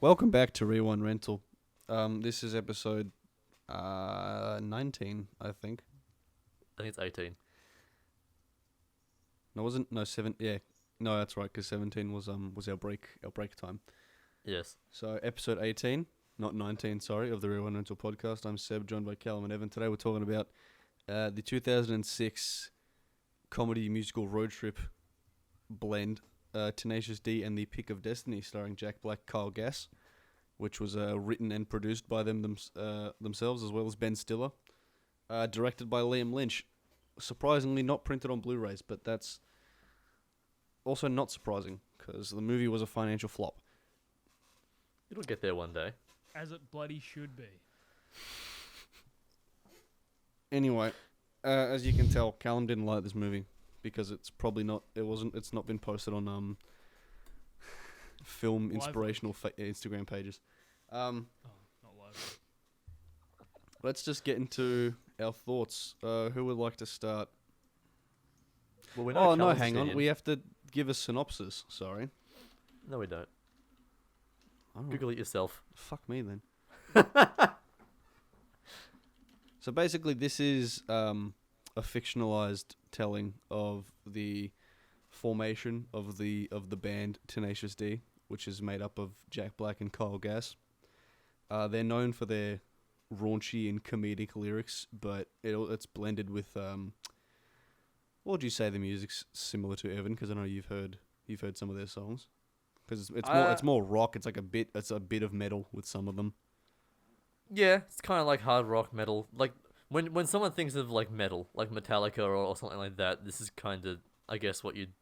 Welcome back to Rewind Rental. This is episode 19, I think. I think it's 18. No, wasn't no 7. Yeah, no, that's right. Because 17 was our break time. Yes. So episode 18, not 19. Sorry, of the Rewind Rental podcast. I'm Seb, joined by Callum and Evan. Today we're talking about the 2006 comedy musical road trip blend, Tenacious D and the Pick of Destiny, starring Jack Black, Kyle Gass, which was written and produced by themselves, as well as Ben Stiller. Directed by Liam Lynch. Surprisingly not printed on Blu-rays, but that's also not surprising, because the movie was a financial flop. It'll get there one day. As it bloody should be. Anyway, as you can tell, Callum didn't like this movie, because it's not been posted on film Live inspirational Instagram pages. Not live. Let's just get into our thoughts. Who would like to start? Well, we Oh, no, Callum's hang on. opinion. We have to give a synopsis. Sorry. No, we don't. Oh, Google it yourself. fuck me then. So basically, this is a fictionalized telling of the formation of the band Tenacious D, which is made up of Jack Black and Kyle Gass. They're known for their raunchy and comedic lyrics, but it's blended with what would you say the music's similar to, Evan? Because I know you've heard some of their songs. Because it's more rock. It's a bit of metal with some of them. Yeah, it's kind of like hard rock metal. Like when someone thinks of like metal, like Metallica or something like that, this is kind of, I guess, what you'd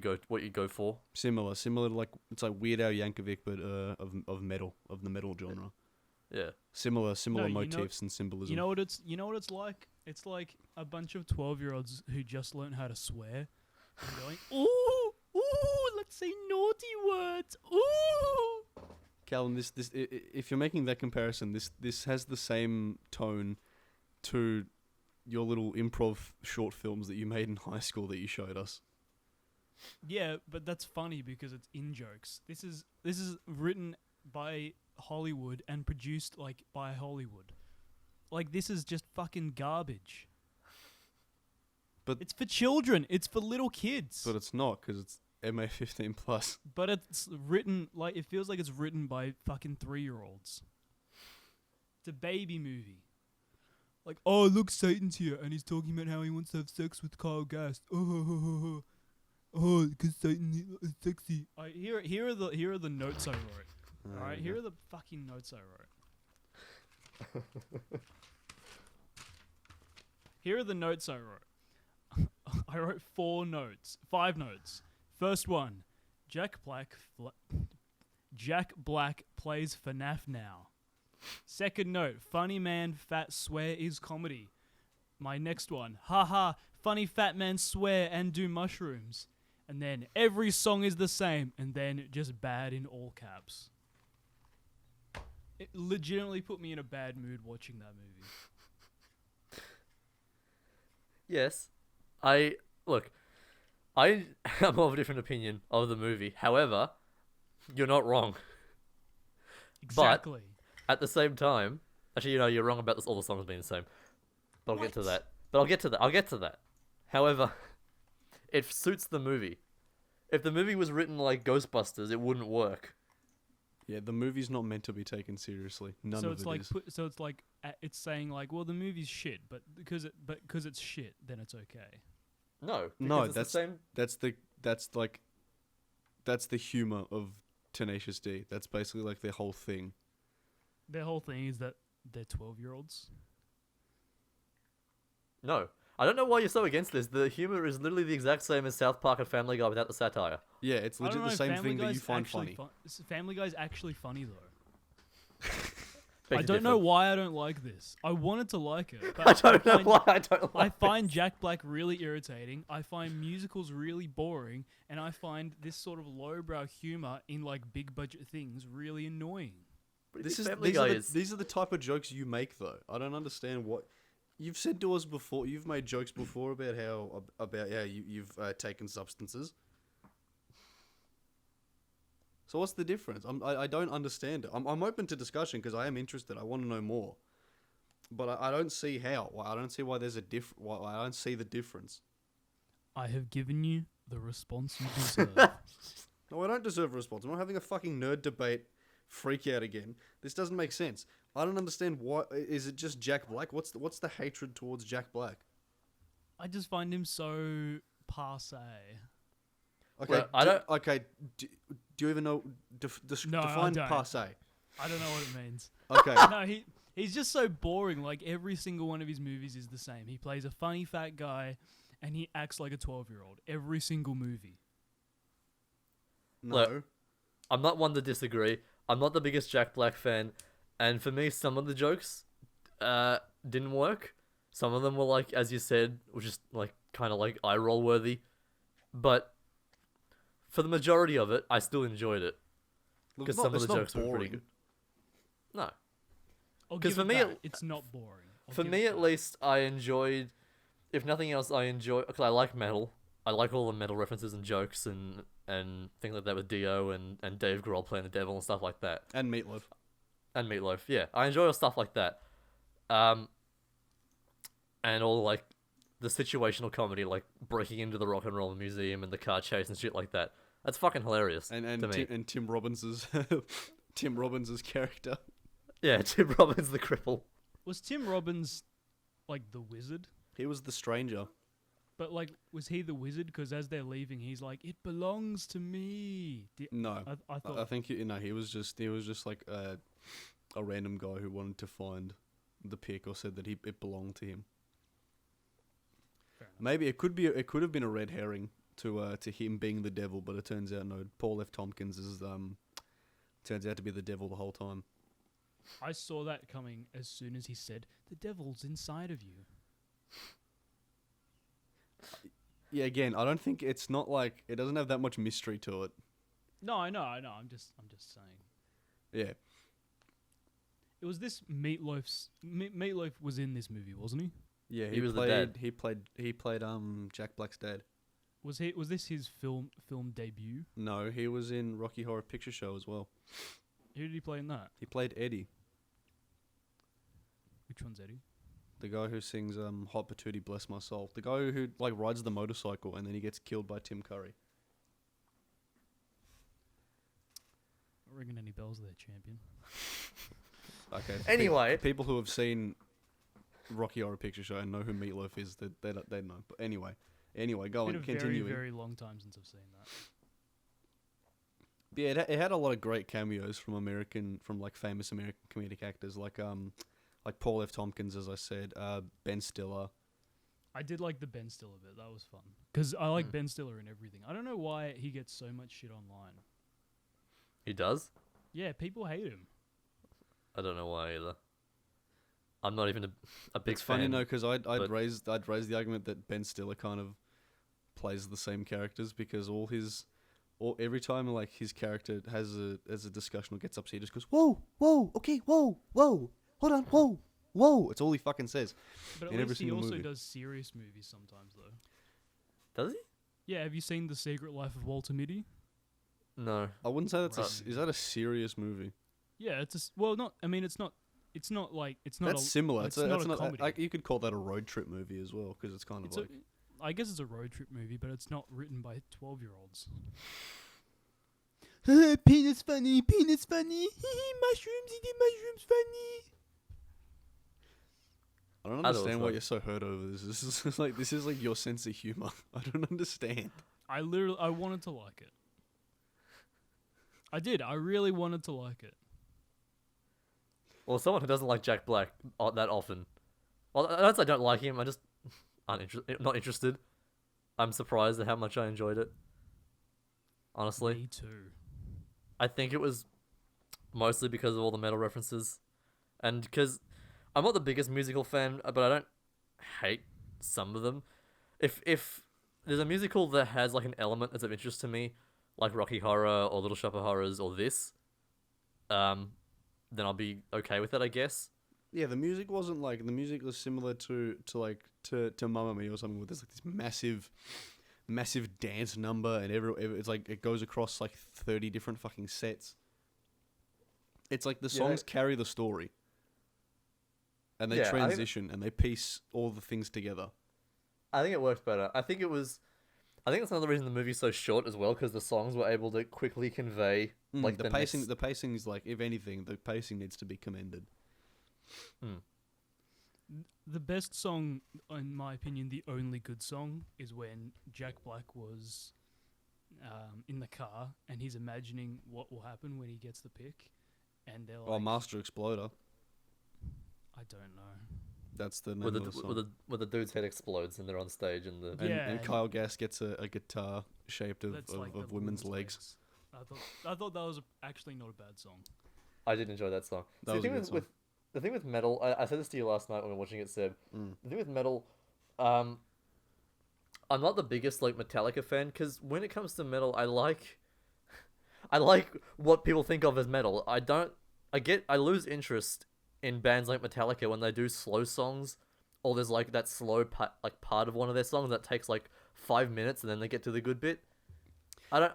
go for. Similar to like, it's like Weird Al Yankovic, but of metal, of the metal genre. Yeah. Similar No, motifs and symbolism. You know what it's like? It's like a bunch of 12-year-olds who just learned how to swear and going, ooh, let's say naughty words, ooh. Callum, this if you're making that comparison, this has the same tone to your little improv short films that you made in high school that you showed us. Yeah, but that's funny because it's in jokes. This is written by Hollywood and produced like by Hollywood. Like, this is just fucking garbage. But it's for children. It's for little kids. But it's not, because it's MA15 plus. But it's written like, it feels like it's written by fucking 3-year-olds. It's a baby movie. Like, oh look, Satan's here and he's talking about how he wants to have sex with Kyle Gass. Oh, because Satan is sexy. Here are the notes I wrote. All right, here are the fucking notes I wrote. Here are the notes I wrote. I wrote 5 notes. First one, Jack Black plays FNAF now. Second note, funny man fat swear is comedy. My next one, haha, funny fat man swear and do mushrooms. And then every song is the same, and then just bad in all caps. It legitimately put me in a bad mood watching that movie. Yes. I am of a different opinion of the movie. However, you're not wrong. Exactly. But at the same time, actually, you're wrong about all the songs being the same. But I'll get to that. I'll get to that. However, it suits the movie. If the movie was written like Ghostbusters, it wouldn't work. Yeah, the movie's not meant to be taken seriously. None of it is. So it's like it's saying like, well, the movie's shit, but because it's shit, then it's okay. No, No, it's the same. That's the humor of Tenacious D. That's basically like their whole thing. Their whole thing is that they're 12-year-olds. No. I don't know why you're so against this. The humor is literally the exact same as South Park and Family Guy without the satire. Yeah, it's legit the same thing that you find funny. Family Guy's actually funny though. Beg I to don't know differ. why I don't like this. I wanted to like it, but I don't know why I don't like I find Jack Black really irritating. I find musicals really boring, and I find this sort of lowbrow humor in like big budget things really annoying. These Family are Guy the, is. these are the type of jokes you make, though. I don't understand what you've said to us before. You've made jokes before about how you've taken substances. So what's the difference? I don't understand it. I'm open to discussion because I am interested. I want to know more. But I don't see how. I don't see why there's a I don't see the difference. I have given you the response you deserve. No, I don't deserve a response. I'm not having a fucking nerd debate freak out again. This doesn't make sense. I don't understand why. Is it just Jack Black? What's the hatred towards Jack Black? I just find him so passe. Okay, Well, I don't. Okay, do you even know No, I define don't. passe? I don't know what it means. Okay, No, he's just so boring. Like, every single one of his movies is the same. He plays a funny fat guy, and he acts like a 12-year-old. Every single movie. no. Look. I'm not one to disagree. I'm not the biggest Jack Black fan, and for me, some of the jokes didn't work. Some of them were like, as you said, were just like kind of like eye roll worthy, but for the majority of it, I still enjoyed it Look, because it's some not- of the it's jokes not were pretty boring. good. No, I'll 'Cause give for it me that. it- It's not boring. I'll for give me it at that. least, I enjoyed. If nothing else, I enjoy because I like metal. I like all the metal references and jokes and things like that with Dio and Dave Grohl playing the devil and stuff like that. And Meatloaf. And Meatloaf, yeah. I enjoy all stuff like that. And all like the situational comedy, like breaking into the rock and roll museum and the car chase and shit like that. That's fucking hilarious And to me. Tim Robbins's Tim Robbins's character. Yeah, Tim Robbins the cripple. Was Tim Robbins like the wizard? He was the stranger. But like, was he the wizard? Because as they're leaving, he's like, "It belongs to me." No, I thought I think he was just like a random guy who wanted to find the pick or said that it belonged to him. Fair enough. Maybe it could have been a red herring to him being the devil, but it turns out no. Paul F. Tompkins is turns out to be the devil the whole time. I saw that coming as soon as he said, "The devil's inside of you." Yeah, again, I don't think it's not like it doesn't have that much mystery to it. No, I know. I'm just saying. Yeah, It was this Meatloaf was in this movie, wasn't he? yeah. He was the dad. He played Jack Black's dad. Was this his film debut? No, he was in Rocky Horror Picture Show as well. Who did he play in that? He played Eddie, Which one's Eddie? the guy who sings "Hot Patootie Bless My Soul." The guy who like rides the motorcycle and then he gets killed by Tim Curry. Not ringing any bells there, champion. Okay. Anyway. People who have seen Rocky Horror Picture Show and know who Meatloaf is, they know. But anyway, go Been on, a continuing. very, very long time since I've seen that. Yeah, it had a lot of great cameos from like famous American comedic actors, like Paul F. Tompkins, as I said, Ben Stiller. I did like the Ben Stiller bit. That was fun. Because I like Ben Stiller and everything. I don't know why he gets so much shit online. He does? Yeah, people hate him. I don't know why either. I'm not even a big It's fan. funny, no, because I'd but- raise the argument that Ben Stiller kind of plays the same characters because every time like his character has a discussion or gets upset, he just goes whoa, okay, whoa, hold on, whoa. It's all he fucking says. But In at every least he single also movie. does serious movies sometimes, though. Does he? Yeah, have you seen The Secret Life of Walter Mitty? No. I wouldn't say that's Right. is that a serious movie? Yeah, well, not. I mean, it's not like it's not. That's similar. It's not a not comedy. you could call that a road trip movie as well because it's kind of It's like I guess it's a road trip movie, but it's not written by 12-year-olds. Penis funny, mushrooms, eating mushrooms funny. I don't I thought it was understand why funny. you're so hurt over this. This is like your sense of humor. I don't understand. I wanted to like it. I did. I really wanted to like it. Well, someone who doesn't like Jack Black that often. Well, I don't say I don't like him. I just not interested. I'm surprised at how much I enjoyed it. Honestly, Me too. I think it was mostly because of all the metal references, and because I'm not the biggest musical fan, but I don't hate some of them. If there's a musical that has like an element that's of interest to me, like Rocky Horror or Little Shop of Horrors or this, then I'll be okay with it, I guess. Yeah, the music wasn't like the music was similar to Mamma Mia or something where there's like this massive dance number, and it's like it goes across like 30 different fucking sets. It's like the songs carry the story, and they transition and they piece all the things together. I think it worked better. I think that's another reason the movie's so short as well, because the songs were able to quickly convey like the pacing. The pacing is like, if anything, the pacing needs to be commended. The best song, in my opinion, the only good song, is when Jack Black was in the car and he's imagining what will happen when he gets the pick, and they're like, Master Exploder. I don't know. That's the name of the song. Where the dude's head explodes and they're on stage and and Kyle Gass gets a guitar shaped of like the women's legs. I thought that was actually not a bad song. I did enjoy that song. The thing with metal, I said this to you last night when we were watching it, Seb. The thing with metal, I'm not the biggest like Metallica fan, because when it comes to metal, I like what people think of as metal. I lose interest in bands like Metallica when they do slow songs, or there's like that slow part of one of their songs that takes like 5 minutes and then they get to the good bit. I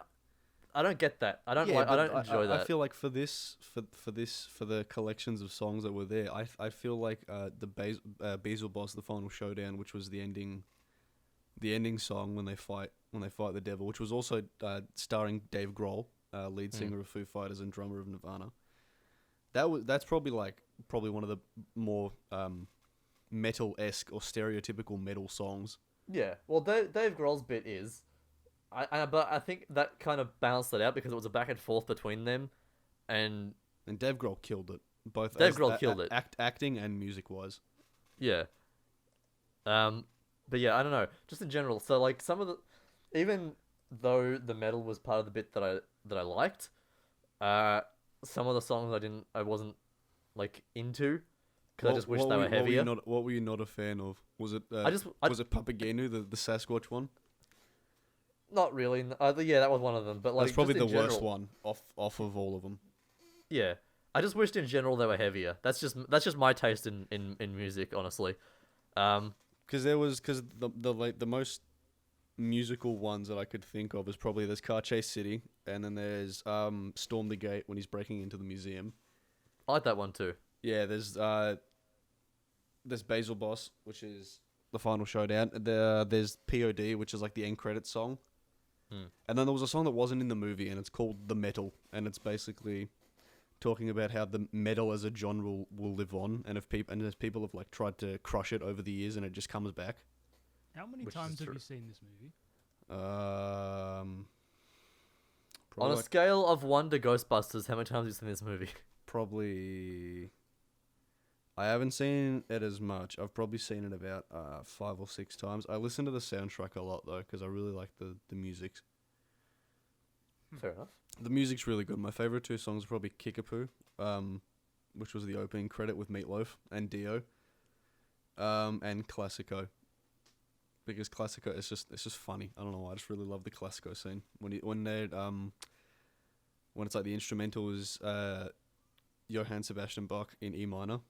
don't get that. I don't enjoy that. I feel like for the collections of songs that were there, I feel like the Basil Boss, the Final Showdown, which was the ending song when they fight the devil, which was also starring Dave Grohl, lead singer of Foo Fighters and drummer of Nirvana. That's probably one of the more metal-esque or stereotypical metal songs. Yeah, well, Dave Grohl's bit is, but I think that kind of balanced it out because it was a back and forth between them, and Dave Grohl killed it. Both Dave Grohl killed it, acting and music-wise. Yeah. But yeah, I don't know. Just in general, so like even though the metal was part of the bit that I liked, some of the songs I wasn't like into, because I just wish they were heavier. What were you not a fan of? Was it was it Papageno, the Sasquatch one? Not really. Yeah, that was one of them. But like, that's probably the worst one off of all of them. Yeah, I just wished in general they were heavier. That's just my taste in music, honestly. Because the most musical ones that I could think of is probably there's Car Chase City, and then there's Storm the Gate when he's breaking into the museum. I like that one too. Yeah, there's Basil Boss, which is the Final Showdown. There's POD, which is like the end credits song. And then there was a song that wasn't in the movie, and it's called The Metal, and it's basically talking about how the metal as a genre will live on, and as people have like tried to crush it over the years, and it just comes back. How many times have you seen this movie? On a scale of 1 to Ghostbusters, how many times have you seen this movie? Probably. I haven't seen it as much. I've probably seen it about 5 or 6 times. I listen to the soundtrack a lot though, because I really like the music. Fair enough. The music's really good. My favorite 2 songs are probably Kickapoo, which was the opening credit with Meatloaf and Dio, and Classico. Because Classico it's just funny. I don't know why. I just really love the Classico scene when it's like the instrumental is Johann Sebastian Bach in E minor,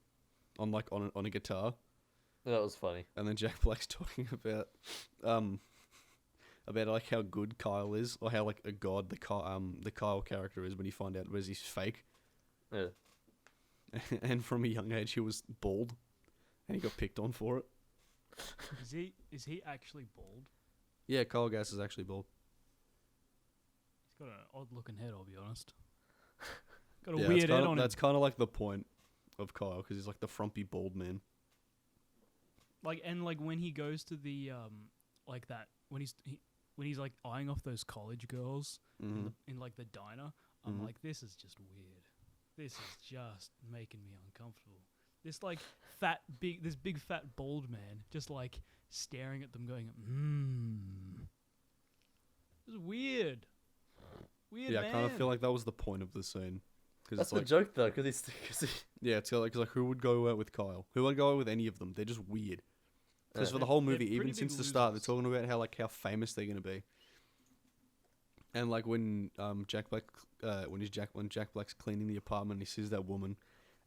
on a guitar. That was funny. And then Jack Black's talking about like how good Kyle is, or how like a god the Kyle character is when you find out he's fake. Yeah. And from a young age he was bald, and he got picked on for it. Is he actually bald? Yeah, Kyle Gass is actually bald. He's got an odd looking head, I'll be honest. Got a weird head on him. That's kind of like the point of Kyle, because he's like the frumpy bald man. Like, and like when he goes to the like that when he's like eyeing off those college girls in like the diner, I'm like, this is just weird. This is just making me uncomfortable. This like this big fat bald man just like staring at them, going, This is weird. Weird. Yeah, man. I kind of feel like that was the point of the scene. That's the joke though, because yeah, it's like who would go out with Kyle? Who would go out with any of them? They're just weird. Because for the whole movie, even since the start, they're talking about how famous they're gonna be. And like when Jack Black when Jack Black's cleaning the apartment, he sees that woman,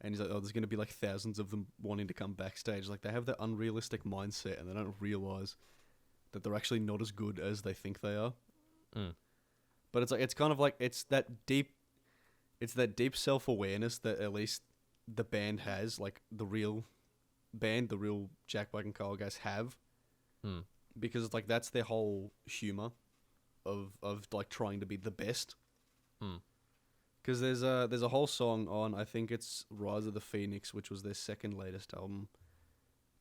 and he's like, oh, there's gonna be like thousands of them wanting to come backstage. Like they have that unrealistic mindset, and they don't realize that they're actually not as good as they think they are. Mm. But it's like it's kind of like it's that deep self-awareness that at least the band has, like the real band, the real Jack Black and Kyle Gass have, because it's like that's their whole humor of like trying to be the best. Because there's a whole song on, I think it's Rise of the Phoenix, which was their second latest album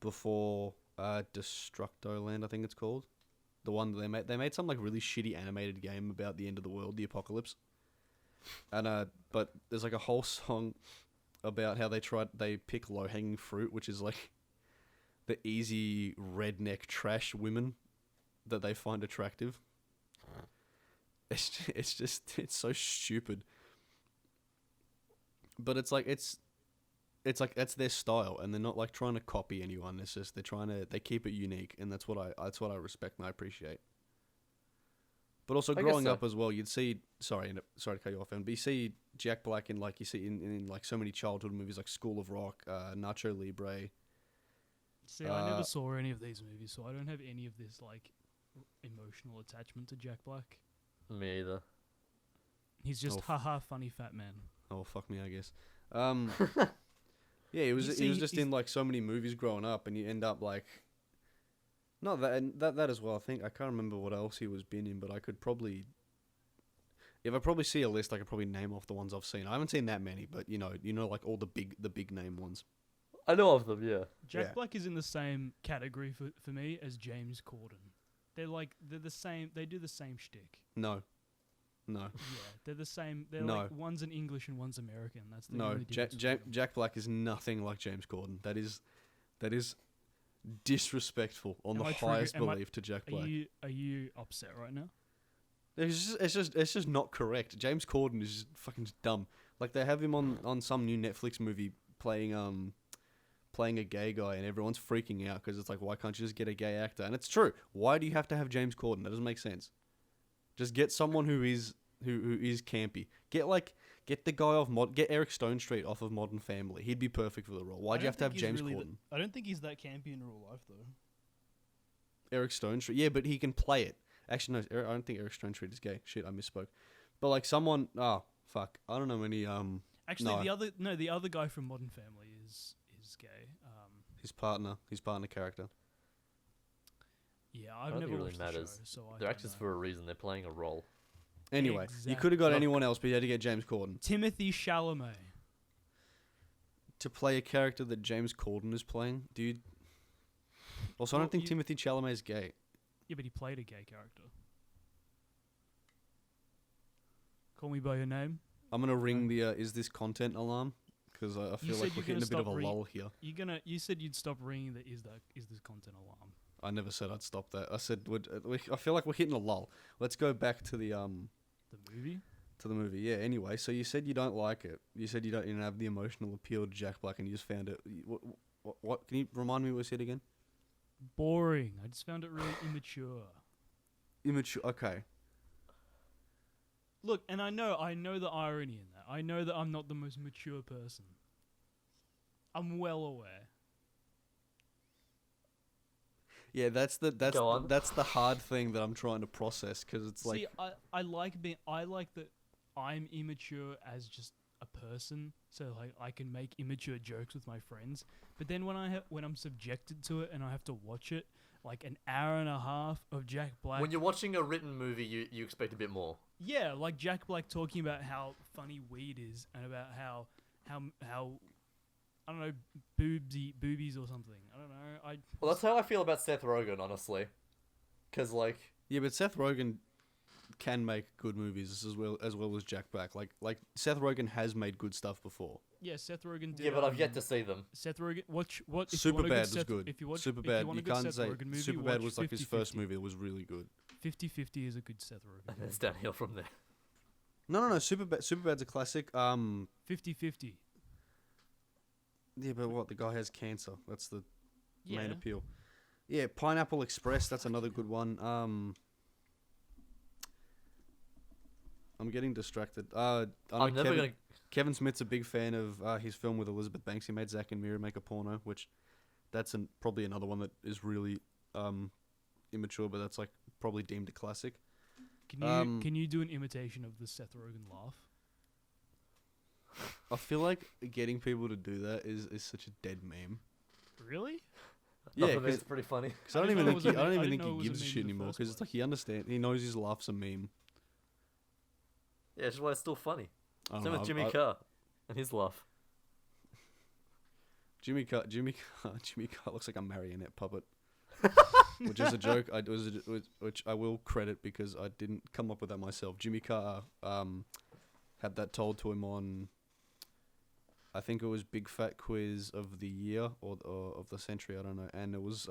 before Destructoland, I think it's called. The one that they made some like really shitty animated game about the end of the world, the apocalypse. And but there's like a whole song about how they pick low hanging fruit, which is like the easy redneck trash women that they find attractive. It's so stupid. But it's like that's their style, and they're not like trying to copy anyone. It's just they keep it unique, and that's what I respect and I appreciate. But also growing up as well, you'd see sorry to cut you off, but you see Jack Black in like you see in like so many childhood movies like School of Rock, Nacho Libre. See, I never saw any of these movies, so I don't have any of this like emotional attachment to Jack Black. Me either. He's just haha funny fat man. Oh fuck me, I guess. Yeah, he was just in like so many movies growing up, and you end up like. Not that and that as well. I think I can't remember what else he was been in, but I could probably. If I probably see a list, I could probably name off the ones I've seen. I haven't seen that many, but you know, like all the big name ones. I know of them, yeah. Jack Black is in the same category for me as James Corden. They're the same. They do the same shtick. No. Yeah, they're the same. They're No. like one's an English and one's American. That's the No. only difference between them. Jack Black is nothing like James Corden. That is disrespectful on Am the I highest trigger- am I- belief to Jack Black. Are you upset right now? It's just not correct. James Corden is just fucking dumb. Like they have him on some new Netflix movie playing a gay guy, and everyone's freaking out because it's like, why can't you just get a gay actor? And it's true. Why do you have to have James Corden? That doesn't make sense. Just get someone who is campy. Get the guy get Eric Stone Street off of Modern Family. He'd be perfect for the role. Why'd you have to have James Corden? I don't think he's that campy in real life though. Eric Stone Street, yeah, but he can play it. Actually, no, I don't think Eric Stone Street is gay. Shit, I misspoke. But like someone, fuck, I don't know any. Actually, no. the other guy from Modern Family is gay. His partner character. Yeah, I I've don't think never it really watched the matters. show, so I They're don't actors know. for a reason. They're playing a role. Anyway, you could have got anyone else, but you had to get James Corden Timothy Chalamet. to play a character that James Corden is playing, dude. Also, I Well, don't think you- Timothy Chalamet is gay. Yeah, but he played a gay character. Call Me by Your Name. I'm gonna ring the is this content alarm because I feel said like we're you're hitting gonna a bit of a stop lull here. You said you'd stop ringing the is this content alarm. I never said I'd stop that. I said I feel like we're hitting a lull. Let's go back to the The movie? to the movie. Yeah. Anyway, so you said you don't like it. You said you don't even have the emotional appeal to Jack Black, and you just found it. What? Can you remind me what was it again? Boring. I just found it really immature. Immature. Okay. Look, and I know the irony in that. I know that I'm not the most mature person. I'm well aware. Yeah, that's the Go on. that's the hard thing that I'm trying to process because it's See, like I like that I'm immature as just a person, so like I can make immature jokes with my friends. But then when I'm subjected to it and I have to watch it, like an hour and a half of Jack Black. When you're watching a written movie, you expect a bit more. Yeah, like Jack Black talking about how funny weed is and about how I don't know, boobies or something. I don't know. Well, that's how I feel about Seth Rogen, honestly. Because, like... yeah, but Seth Rogen can make good movies as well as Jack Black. Like Seth Rogen has made good stuff before. Yeah, Seth Rogen did. Yeah, but I've yet to see them. Seth Rogen, what? If you want a Superbad was Seth, good. If you watch, Superbad, if you want you a good can't Seth say Rogen movie, Superbad watch was like his 50-50. first movie. It was really good. 50-50 is a good Seth Rogen. And movie. it's downhill from there. No, Superbad's a classic. 50-50. Yeah, but what? The guy has cancer. That's the Yeah. main appeal. Yeah, Pineapple Express. That's another good one. I'm getting distracted. I I'm know never gonna... Kevin Smith's a big fan of his film with Elizabeth Banks. He made Zack and Miri make a porno, which that's probably another one that is really immature, but that's like probably deemed a classic. Can you do an imitation of the Seth Rogen laugh? I feel like getting people to do that is such a dead meme. Really? No, Yeah, for me, because it's pretty funny. I don't didn't even know think it was a I don't meme. I even didn't think know it he was a gives a meme shit in the anymore first because it's place. like he knows his laugh's a meme. Yeah, it's just why it's still funny. I don't Same know, with Jimmy Carr and his laugh. Jimmy Carr looks like a marionette puppet, which is a joke. Which I will credit because I didn't come up with that myself. Jimmy Carr had that told to him on, I think it was Big Fat Quiz of the year or of the century. I don't know, and it was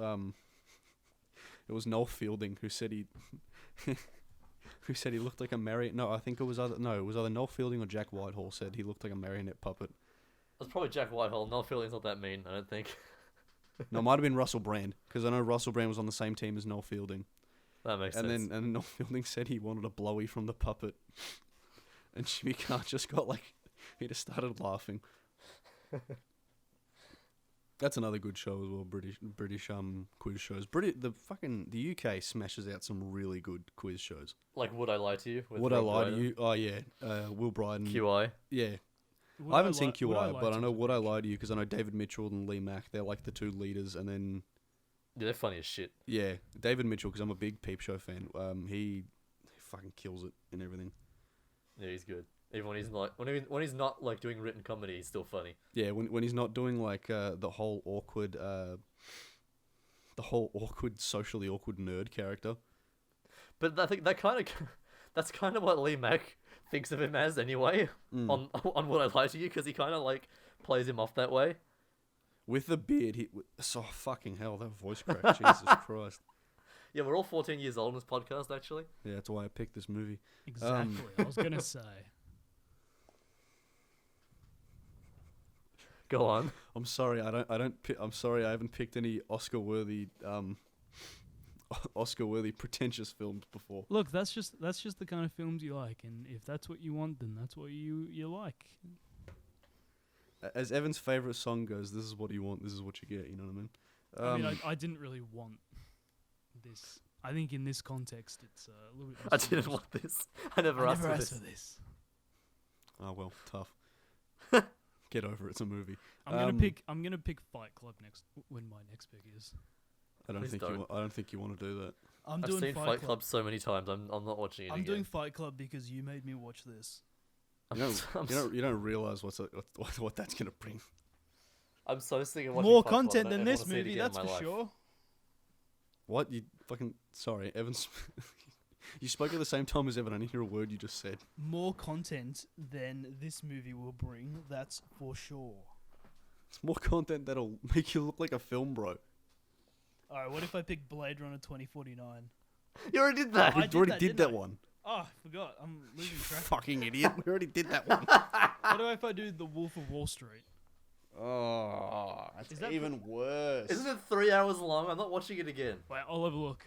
Noel Fielding who said he who said he looked like a marionette. No, I think it was either Noel Fielding or Jack Whitehall said he looked like a marionette puppet. It's probably Jack Whitehall. Noel Fielding's not that mean, I don't think. No, it might have been Russell Brand because I know Russell Brand was on the same team as Noel Fielding. That makes And sense. then Noel Fielding said he wanted a blowy from the puppet, and Jimmy Carr just got like he just started laughing. That's another good show as well. British quiz shows. The UK smashes out some really good quiz shows. Like, Would I Lie to You? With Would I Rob Lie to Brydon? You? Oh yeah, Will Bryden. QI. Yeah, Would I haven't seen Would QI, Lie but to I know You's a Would I good Lie show. to You because I know David Mitchell and Lee Mack. They're like the two leaders, and then Yeah, they're funny as shit. yeah, David Mitchell because I'm a big Peep Show fan. He fucking kills it and everything. Yeah, he's good. Even when he's not, when he's not like doing written comedy, he's still funny. Yeah, when he's not doing like the whole awkward socially awkward nerd character. But I think that's kind of what Lee Mack thinks of him as anyway. Mm. On Would I Lie to You, because he kind of like plays him off that way. With the beard, so fucking hell, that voice crack, Jesus Christ. Yeah, we're all 14 years old in this podcast, actually. Yeah, that's why I picked this movie. Exactly. I was gonna say. Go on. I'm sorry, I'm sorry, I haven't picked any Oscar-worthy pretentious films before. Look, that's just the kind of films you like, and if that's what you want, then that's what you like. As Evan's favorite song goes, "This is what you want, this is what you get." You know what I mean? I mean, I didn't really want this. I think in this context, it's a little bit. I didn't want this. I never asked for this. Oh well, tough. Get over it. It's a movie. I'm gonna pick Fight Club next when my next pick is. I don't Please think don't. I don't think you want to do that. I'm I've doing seen Fight Club so many times. I'm not watching it I'm again. doing Fight Club because you made me watch this. You don't realize what that's gonna bring. I'm so sick of watching More Fight Club, content I than don't this ever wanna see it movie, again in that's my for life. sure. What you fucking sorry, Evans? You spoke at the same time as Evan. I didn't hear a word you just said. More content than this movie will bring, that's for sure. It's more content that'll make you look like a film, bro. Alright, what if I pick Blade Runner 2049? You already did that. We I did already that, did didn't that I? one. Oh, I forgot. I'm losing track. Fucking idiot. We already did that one. What do if I do The Wolf of Wall Street? Oh, that's Is that even worse. Isn't it 3 hours long? I'm not watching it again. Wait, I'll have a look.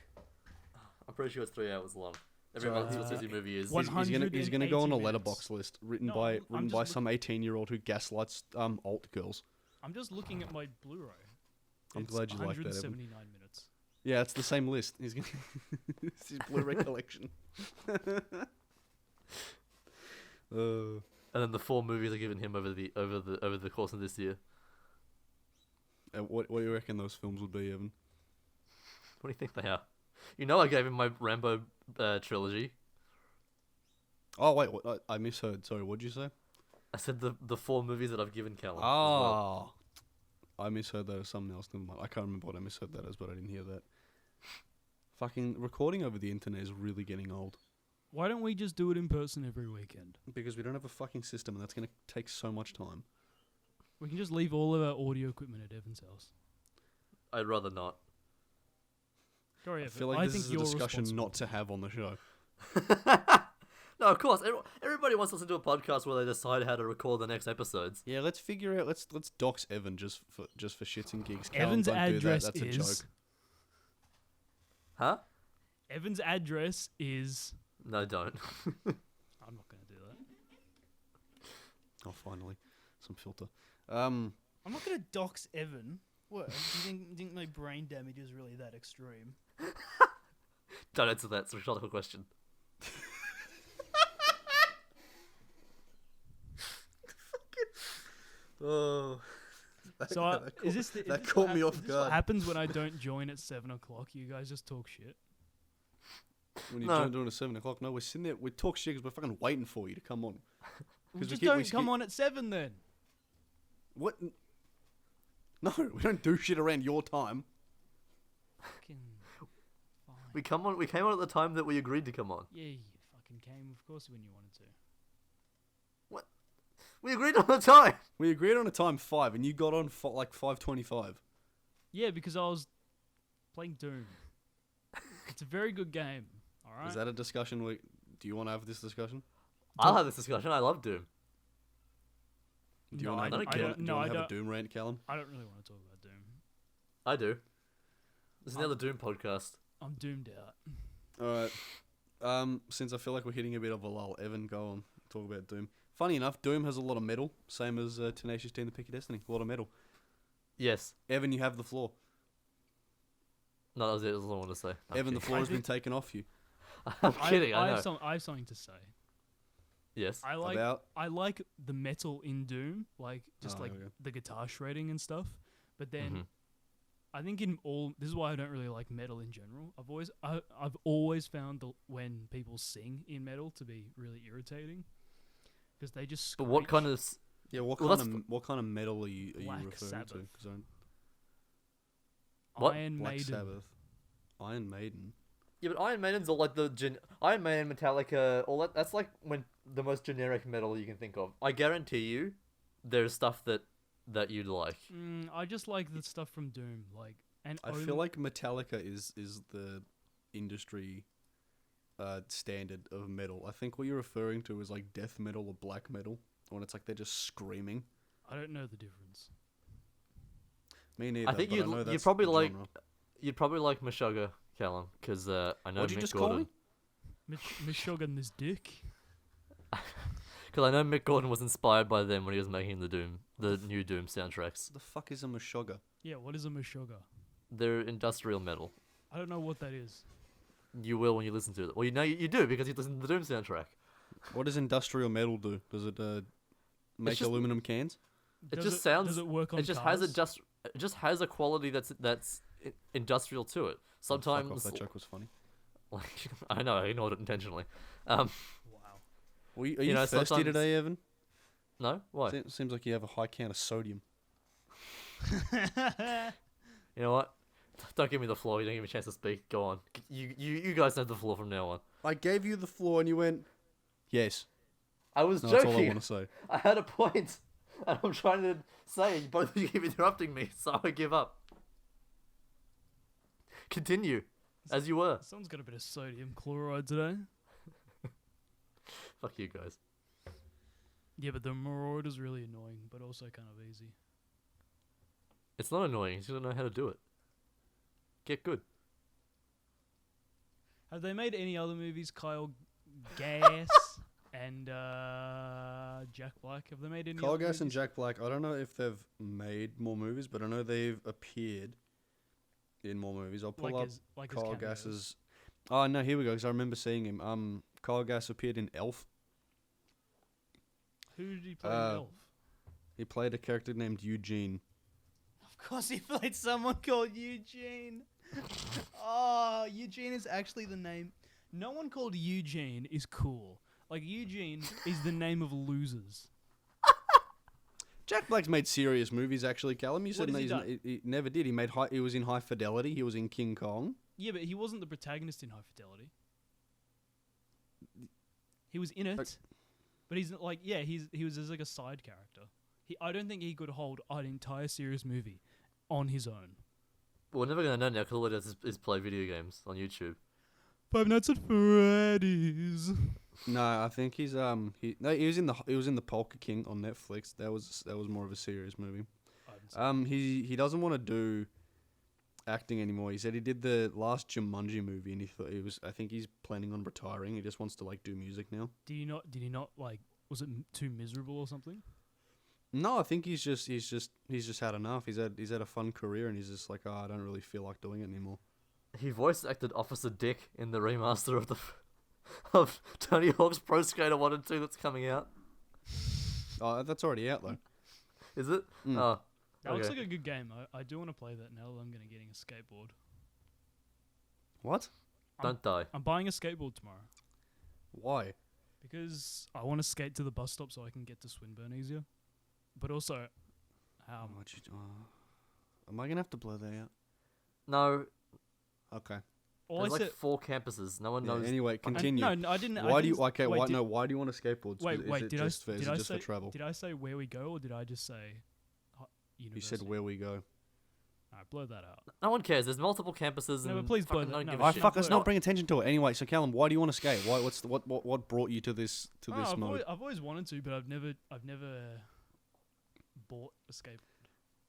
I'm pretty sure it's 3 hours long. Every So, month Scorsese movie is. one- He's gonna go on a 180 letterbox list written No, by I'm written just by look- some 18-year-old who gaslights alt girls. I'm just looking at my Blu-ray. I'm It's glad you like that, Evan. 179 minutes. Yeah, it's the same list. He's gonna it's his Blu-ray collection. And then the 4 movies I've given him over the course of this year. What do you reckon those films would be, Evan? What do you think they are? You know, I gave him my Rambo trilogy. Oh wait, what, I misheard. Sorry, what'd you say? I said the 4 movies that I've given Callum. as well. Oh, I misheard that as something else. Never mind. I can't remember what I misheard that as, but I didn't hear that. Fucking recording over the internet is really getting old Why don't we just do it in person every weekend? because we don't have a fucking system, and that's gonna take so much time. We can just leave all of our audio equipment at Evan's house. I'd rather not. Sorry, I Evan. feel like this think is a you're discussion responsible. not to have on the show. No, of course. Everybody wants to listen to a podcast where they decide how to record the next episodes. Yeah, let's figure out. Let's dox Evan just for shits and gigs. Callum, Evan's don't do that, address that's a is. joke. Huh? Evan's address is. No, don't. I'm not gonna do that. Oh, finally, some filter. I'm not gonna dox Evan. What? Do you think my brain damage is really that extreme? Don't answer that. It's a rhetorical question. Oh. So is this the, that is this caught what me hap- off is this guard. What happens when I don't join at 7 o'clock? You guys just talk shit. When you No. don't do it at 7 o'clock, no, we're sitting there, we talk shit because we're fucking waiting for you to come on. Well, 'Cause just we don't come on at 7 then. What? No, we don't do shit around your time. Fucking fine. We came on at the time that we agreed to come on. Yeah, you fucking came, of course, when you wanted to. We agreed on the time. We agreed on a time 5, and you got on like 5:25. Yeah, because I was playing Doom. It's a very good game. All right. Is that a discussion? Do you want to have this discussion? I'll have this discussion. I love Doom. Do you No, want to I have, don't- do you no, wanna I have a don't- Doom rant, Callum? I don't really want to talk about Doom. I do. This is another Doom podcast. I'm doomed out. All right. Since I feel like we're hitting a bit of a lull, Evan, go on. Talk about Doom. Funny enough, Doom has a lot of metal, same as Tenacious Team, The Pick of Destiny. A lot of metal. Yes. Evan, you have the floor. No, that was it. That's all I wanted to say. I'm Evan, the kidding. floor has been taken off you. I'm kidding. I know. I have something to say. Yes. I like About? I like the metal in Doom, like just Oh, like okay. the guitar shredding and stuff. But then Mhm. I think in all this is why I don't really like metal in general. I've always found when people sing in metal to be really irritating because they just. But what kind screech. of Yeah, what Well, kind that's of what kind of metal are you Black referring to? Sabbath. 'Cause I don't- What? Iron Black Maiden? Sabbath, Iron Maiden. Yeah, but Iron Maiden's all like Iron Maiden, Metallica, all that. That's like when the most generic metal you can think of. I guarantee you, there's stuff that you'd like. I just like the stuff from Doom, like and I feel like Metallica is the industry standard of metal. I think what you're referring to is like death metal or black metal, when it's like they're just screaming. I don't know the difference. Me neither. I think but you'd know you'd that's probably the like genre. you'd probably like Meshuggah, Callum, because I know What'd you Mick just call Gordon. me? Meshuggah this dick. Because I know Mick Gordon was inspired by them when he was making the new Doom soundtracks. The fuck is a Meshuggah? Yeah, what is a Meshuggah? They're industrial metal. I don't know what that is. You will when you listen to it. Well, you know you do because you listen to the Doom soundtrack. What does industrial metal do? Does it make just- aluminum cans? It Does just sounds. Does it work on It just cars? it just has a quality that's industrial to it. Fuck Sometimes, off, that joke was funny. like I know I ignored it intentionally. Wow. Are you You know, thirsty sometimes- today, Evan? No, why? Seems like you have a high count of sodium. You know what? Don't give me the floor. You don't give me a chance to speak. Go on. You guys have the floor from now on. I gave you the floor and you went, yes. I was No, that's all I joking. want to say. I had a point, and I'm trying to say both of you keep interrupting me, so I give up. Continue, as you were. Someone's got a bit of sodium chloride today. Fuck you guys. Yeah, but the Marauder's really annoying, but also kind of easy. It's not annoying. You just don't know how to do it. Get good. Have they made any other movies? Kyle Gass and Jack Black. Have they made any? Kyle other Gass and movies? Jack Black, I don't know if they've made more movies, but I know they've appeared in more movies. I'll pull up as Kyle cameos. Gass's... Oh, no, here we go, because I remember seeing him. Kyle Gass appeared in Elf. Who did he play? in Elf. He played a character named Eugene. Of course, he played someone called Eugene. Oh, Eugene is actually the name. No one called Eugene is cool. Like Eugene is the name of losers. Jack Black's made serious movies, actually, Callum. You said has he no, he never did. He was in High Fidelity. He was in King Kong. Yeah, but he wasn't the protagonist in High Fidelity. He was in it, Like- but he's like, yeah, he was as like a side character. I don't think he could hold an entire serious movie on his own. We're never gonna know now because all it does is play video games on YouTube. Five Nights at Freddy's. No, I think he was in the Polka King on Netflix. That was more of a serious movie. He doesn't want to do acting anymore. He said he did the last Jumanji movie and he thought I think he's planning on retiring. He just wants to like do music now. Did he not like? Was it too miserable or something? No, I think he's just had enough. He's had a fun career and he's just like, oh, I don't really feel like doing it anymore. He voice acted Officer Dick in the remaster of of Tony Hawk's Pro Skater 1 and 2 that's coming out. Oh, that's already out though. Is it? Mm. Oh, That looks okay. like a good game. I do want to play that now that I'm gonna getting a skateboard. What? Don't die. I'm buying a skateboard tomorrow Why? because I want to skate to the bus stop so I can get to Swinburne easier. But also, Am I gonna have to blur that out? No, Okay. all there's I like said. 4 campuses. No one Yeah, knows. anyway, continue. No, I didn't. Why I do you? didn't- Okay. wait, Why did- no? Why do you want to skateboard? Wait, Is wait. it Did I just for, is did it I just say for travel? did I say where we go or did I just say You university? said where we go. Alright, blur that out. No one cares. There's multiple campuses No, but and please fucking blur that- don't no, give but a I shit. fuck. Let's Blur not it. bring attention to it. Anyway, so Callum, why do you want to skate? Why? What brought you to this I've mode? always wanted to, but I've never bought a skateboard.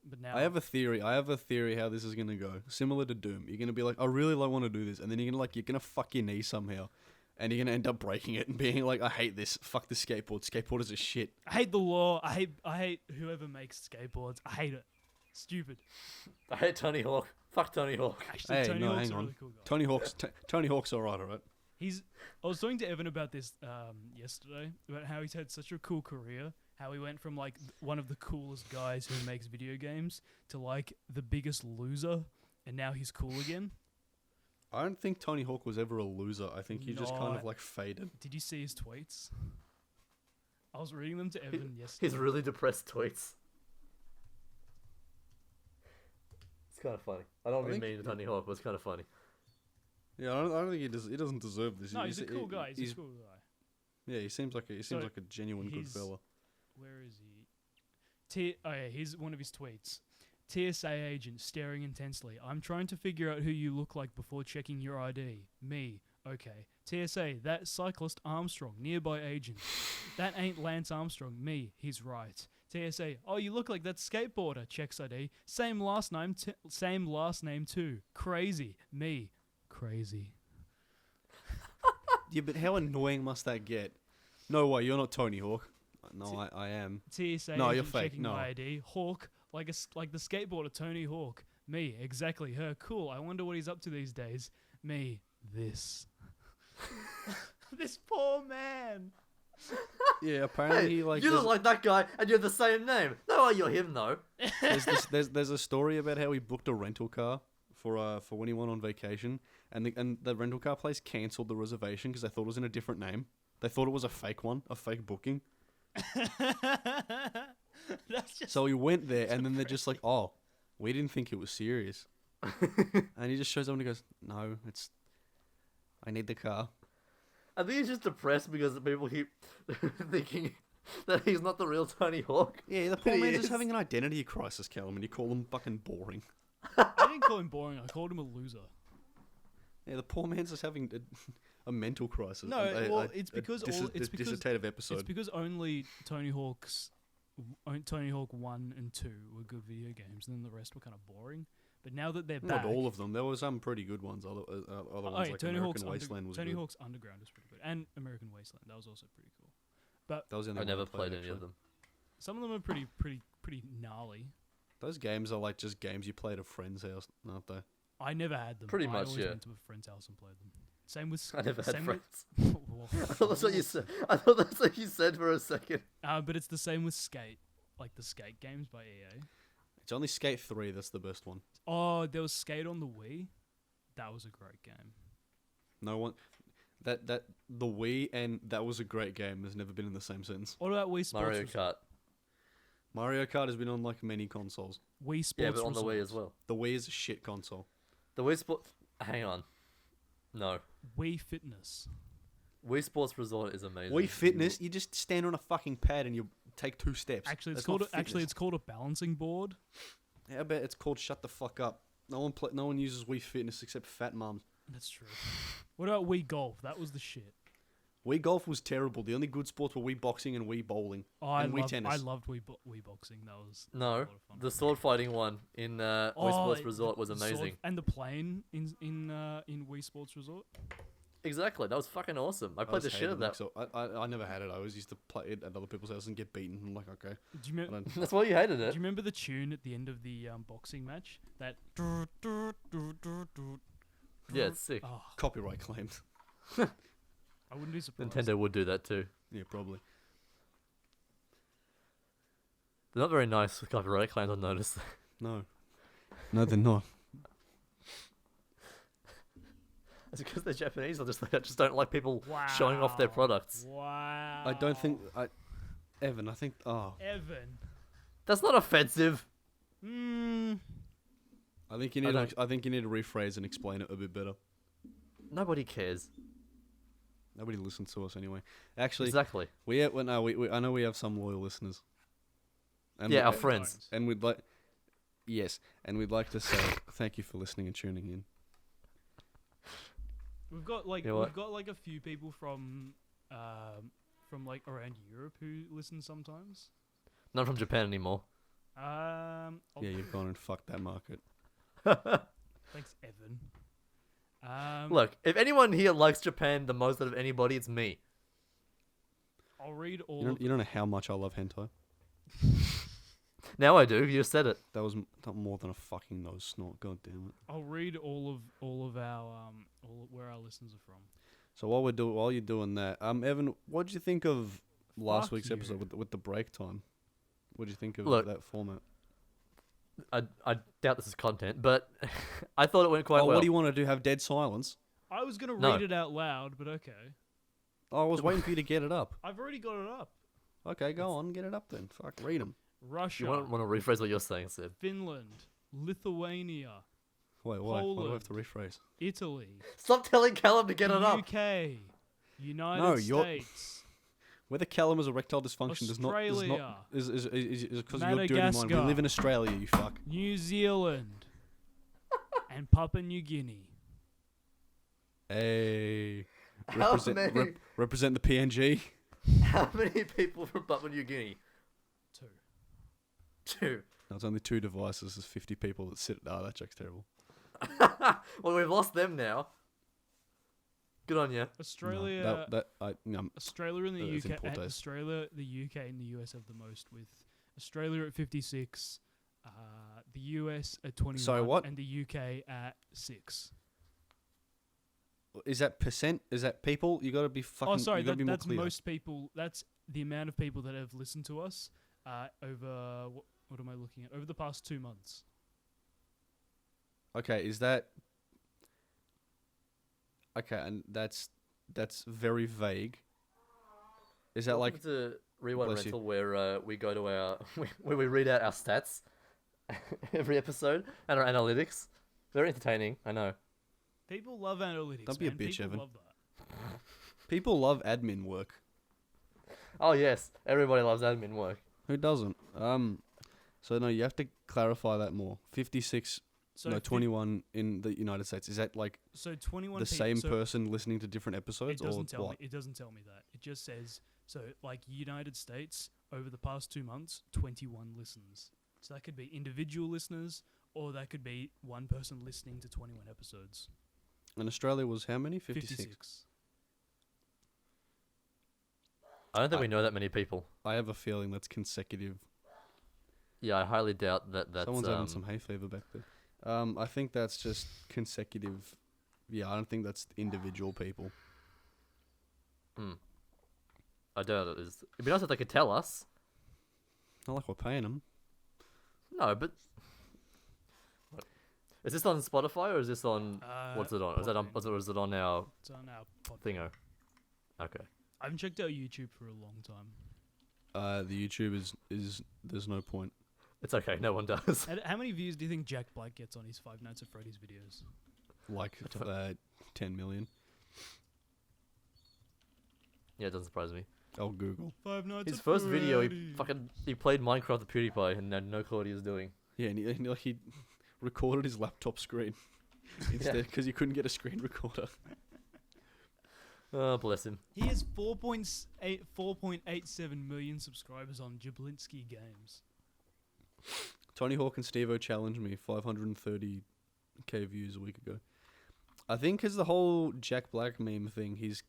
But now I have a theory. How this is gonna go. Similar to Doom. You're gonna be like, I really want to do this, and then you're gonna fuck your knee somehow, and you're gonna end up breaking it and being like, I hate this. Fuck this skateboard. Skateboarders are shit. I hate the law. I hate whoever makes skateboards. I hate it. Stupid. I hate Tony Hawk. Fuck Tony Hawk. Actually, Hey, Tony no, Hawk's hang a on. really cool guy. Tony Hawk's alright, alright. I was talking to Evan about this yesterday about how he's had such a cool career. How he went from like one of the coolest guys who makes video games to like the biggest loser, and now he's cool again. I don't think Tony Hawk was ever a loser. I think he just kind No. of like faded. Did you see his tweets? I was reading them to Evan yesterday. His really depressed tweets. It's kind of funny. I don't I mean think- mean to Tony Hawk, but it's kind of funny. Yeah, I don't think he does. He doesn't deserve this. No, he's a cool guy. He's a cool guy. Yeah, he seems like a So genuine good he's- fella. Where is he? Oh yeah, here's one of his tweets. TSA agent staring intensely. I'm trying to figure out who you look like before checking your ID. Me. Okay. TSA, that cyclist Armstrong, nearby agent. That ain't Lance Armstrong. Me. He's right. TSA, oh, you look like that skateboarder. Checks ID. Same last name too. Crazy. Me. Crazy. Yeah, but how annoying must that get? No way, you're not Tony Hawk. No, I am. TSA No, you're agent fake, checking no. my ID. Hawk, like the skateboarder Tony Hawk. Me, exactly. Her, cool. I wonder what he's up to these days. Me, this. This poor man. Yeah, apparently Hey, he like. you look like that guy, and you're the same name. No, you're him though. there's a story about how he booked a rental car for when he went on vacation, and the rental car place cancelled the reservation because they thought it was in a different name. They thought it was a fake one, a fake booking. That's just So he went there, and then they're just like, "Oh, we didn't think it was serious." And he just shows up and he goes, "No, I need the car." I think he's just depressed because people keep thinking that he's not the real Tony Hawk. Yeah, the poor He man's is. just having an identity crisis, Callum, and you call him fucking boring. I didn't call him boring. I called him a loser. Yeah, the poor man's just having a mental crisis. No, well, it's because it's because dissertative episode. it's because only Tony Hawk 1 and 2 were good video games, and then the rest were kind of boring. But now that they're Not back, all of them. There were some pretty good ones. Other ones like Tony American Hawk's Wasteland was Tony good. Hawk's Underground is pretty good, and American Wasteland that was also pretty cool. That was the only I one never played played any of actually. them. Some of them are pretty gnarly. Those games are like just games you play at a friend's house, aren't they? I never had them. Pretty I much, always yeah. went to a friend's house and played them. Same with I never had same friends. With, I thought that's what you said. I thought that's what you said for a second. but it's the same with Skate, like the Skate games by EA. It's only Skate 3 that's the best one. Oh, there was Skate on the Wii. That was a great game. No one that the Wii and that was a great game has never been in the same sentence. What about Wii Sports Mario Resort? Kart. Mario Kart has been on like many consoles. Wii Sports Yeah, but on the Wii Resort. as well. The Wii is a shit console. The Wii Sports... Hang on. No. Wii Fitness. Wii Sports Resort is amazing. Wii Fitness, you just stand on a fucking pad and you take 2 steps. Actually, That's not it's called a balancing board. How about it's called Shut the Fuck Up? No one uses Wii Fitness except fat mums. That's true. What about Wii Golf? That was the shit. Wii Golf was terrible. The only good sports were Wii Boxing and Wii Bowling. Oh, And Wii Tennis. I loved Wii Boxing. That was a No, lot of fun. the sword fighting one in Wii Sports Resort was the sword- amazing. and the plane in Wii Sports Resort. Exactly, that was fucking awesome. I played just the shit hated of them, that. so I never had it. I always used to play it at other people's houses and get beaten. I'm like, okay. Do you I remember? don't- That's why you hated Do it. you remember the tune at the end of the boxing match? That Yeah, it's sick. Oh, Copyright claimed. I wouldn't be surprised. Nintendo would do that too. Yeah, probably. They're not very nice with copyright claims, I've noticed. No. No, they're not. It's because they're Japanese. They just don't like people showing off their Wow. products. Wow. I don't think... Evan, I think... Oh. Evan. That's not offensive. Mm, I think you need to rephrase and explain it a bit better. Nobody cares. Nobody listens to us anyway. Actually, Exactly. I know we have some loyal listeners. And Yeah, our we- friends. And we'd like... Yes, and we'd like to say thank you for listening and tuning in. we've got like You know what? a few people from like around Europe who listen sometimes. Not from Japan anymore. Oh, Yeah, you've gone and fucked that market. Thanks, Evan. Look, if anyone here likes Japan the most out of anybody, it's me. I'll read all. You don't know how much I love hentai. Now I do. You said it. That was not more than a fucking nose snort. God damn it. I'll read all of our where our listeners are from. So while you're doing that, Evan, what did you think of last Fuck week's you. episode with the break time? What did you think of Look. that format? I doubt this is content, but I thought it went quite well. What do you want to do? Have dead silence? I was gonna No. read it out loud, but okay. I was waiting for you to get it up. I've already got it up. Okay, go on, get it up then. Fuck, read them. Russia, You want to rephrase what you're saying, Sid? Finland, Lithuania, Wait, why? Why do I have Poland. to rephrase? Italy, Stop telling Callum to get it up. UK, United No, you're- States, Whether Callum has erectile dysfunction does not Australia, is because of your dirty mind. We Madagascar. live in Australia, you fuck. New Zealand, and Papua New Guinea. Hey, How many? represent the PNG. How many people from Papua New Guinea? 2. 2. No, it's only 2 devices. There's 50 people that sit. Oh, that joke's terrible. Well, we've lost them now. Good on you. Australia, No, Australia and the it's in UK, poor taste. Australia, the UK, and the US have the most, with Australia at 56, the US at 21, Sorry, what? and the UK at 6. is that percent? Is that people? You got to be fucking. Oh, sorry, you gotta be more that's clear. most people. That's the amount of people that have listened to us over. What am I looking at? Over the past 2 months. Okay, is that? Okay, and that's very vague. Is that Welcome like? to Rewind Bless you. Rental, where we go to our where we read out our stats every episode and our analytics. Very entertaining, I know. People love analytics. Don't be a man. bitch, People Evan. love that. People love admin work. Oh yes, everybody loves admin work. Who doesn't? So no, you have to clarify that more. 56, So no, fif- 21 in the United States. Is that like So 21. the peop- same so person listening to different episodes, It or doesn't tell what? me. It doesn't tell me that. It just says so. Like United States, over the past 2 months, 21 listens. So that could be individual listeners, or that could be one person listening to 21 episodes. And Australia was how many? 56. 56. I don't think we know that many people. I have a feeling that's consecutive. Yeah, I highly doubt that. That's Someone's having some hay fever back there. I think that's just consecutive. Yeah, I don't think that's individual people. I doubt it is. It'd be nice if they could tell us. Not like we're paying them. No, but is this on Spotify or is this on what's it on? Is that on? Podbean. Or is it on our It's on our pod. thingo? Okay. I haven't checked out YouTube for a long time. The YouTube is there's no point. It's okay. No one does. And how many views do you think Jack Black gets on his Five Nights at Freddy's videos? Like 10 million. Yeah, it doesn't surprise me. I'll Google. Five Nights His at first video, Freddy's. he played Minecraft with PewDiePie and had no clue what he was doing. Yeah, and he recorded his laptop screen instead because he couldn't get a screen recorder. Oh, bless him. He has 4.87 million subscribers on Jablinski Games. Tony Hawk and Steve-O challenged me 530k views a week ago. I think because the whole Jack Black meme thing, he's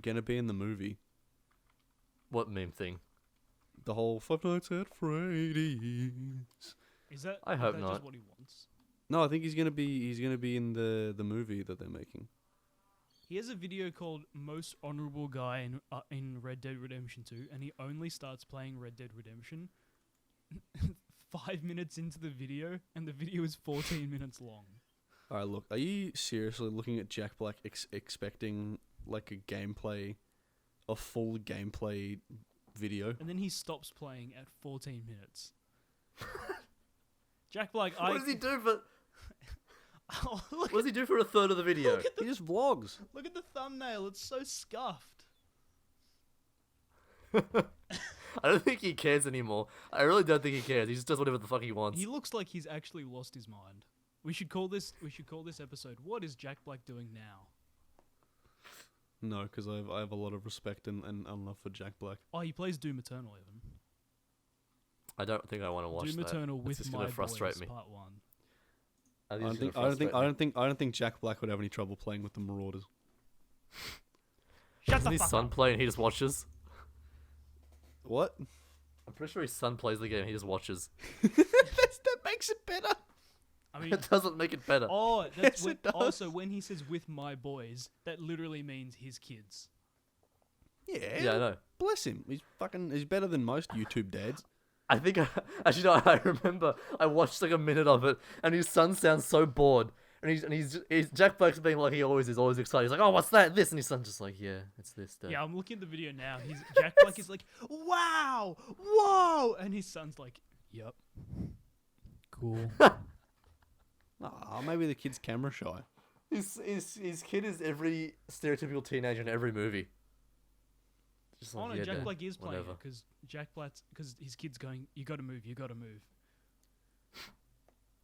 gonna be in the movie. What meme thing? The whole Five Nights at Freddy's. Is that? I is hope that not. Just what he wants? No, I think he's gonna be in the movie that they're making. He has a video called "Most Honorable Guy" in Red Dead Redemption 2, and he only starts playing Red Dead Redemption 5 minutes into the video, and the video is 14 minutes long. All right, look, are you seriously looking at Jack Black expecting like a full gameplay video? And then he stops playing at 14 minutes. Jack Black, What does he do for? Oh, look, What does he do for a third of the video? He just vlogs. look at the thumbnail. It's so scuffed. I don't think he cares anymore. I really don't think he cares. He just does whatever the fuck he wants. He looks like he's actually lost his mind. We should call this episode "What is Jack Black doing now?" No, because I have a lot of respect and love for Jack Black. Oh, he plays Doom Eternal even. I don't think I want to watch Doom that. Eternal It's with just my gonna frustrate boys, me. part 1. I don't think Jack Black would have any trouble playing with the Marauders. Shut Doesn't the his fuck son up. play and he just watches? What? I'm pretty sure his son plays the game and he just watches. That makes it better. I mean, It doesn't make it better. oh, that's Yes, when, it does. also when he says "with my boys," that literally means his kids. Yeah, I know. Bless him. He's better than most YouTube dads. I think actually no, I remember I watched like a minute of it and his son sounds so bored and he's Jack Black's being like he always is, always excited. He's like, oh, what's that? This, and his son's just like, yeah, it's this. Dad. Yeah, I'm looking at the video now. Jack Black is like, "Wow, whoa," and his son's like, "Yep, cool." Maybe the kid's camera shy. His kid is every stereotypical teenager in every movie. Just Oh no, yeah, Jack Dad, Black is playing whatever. it because his kid's going, "You got to move, you got to move."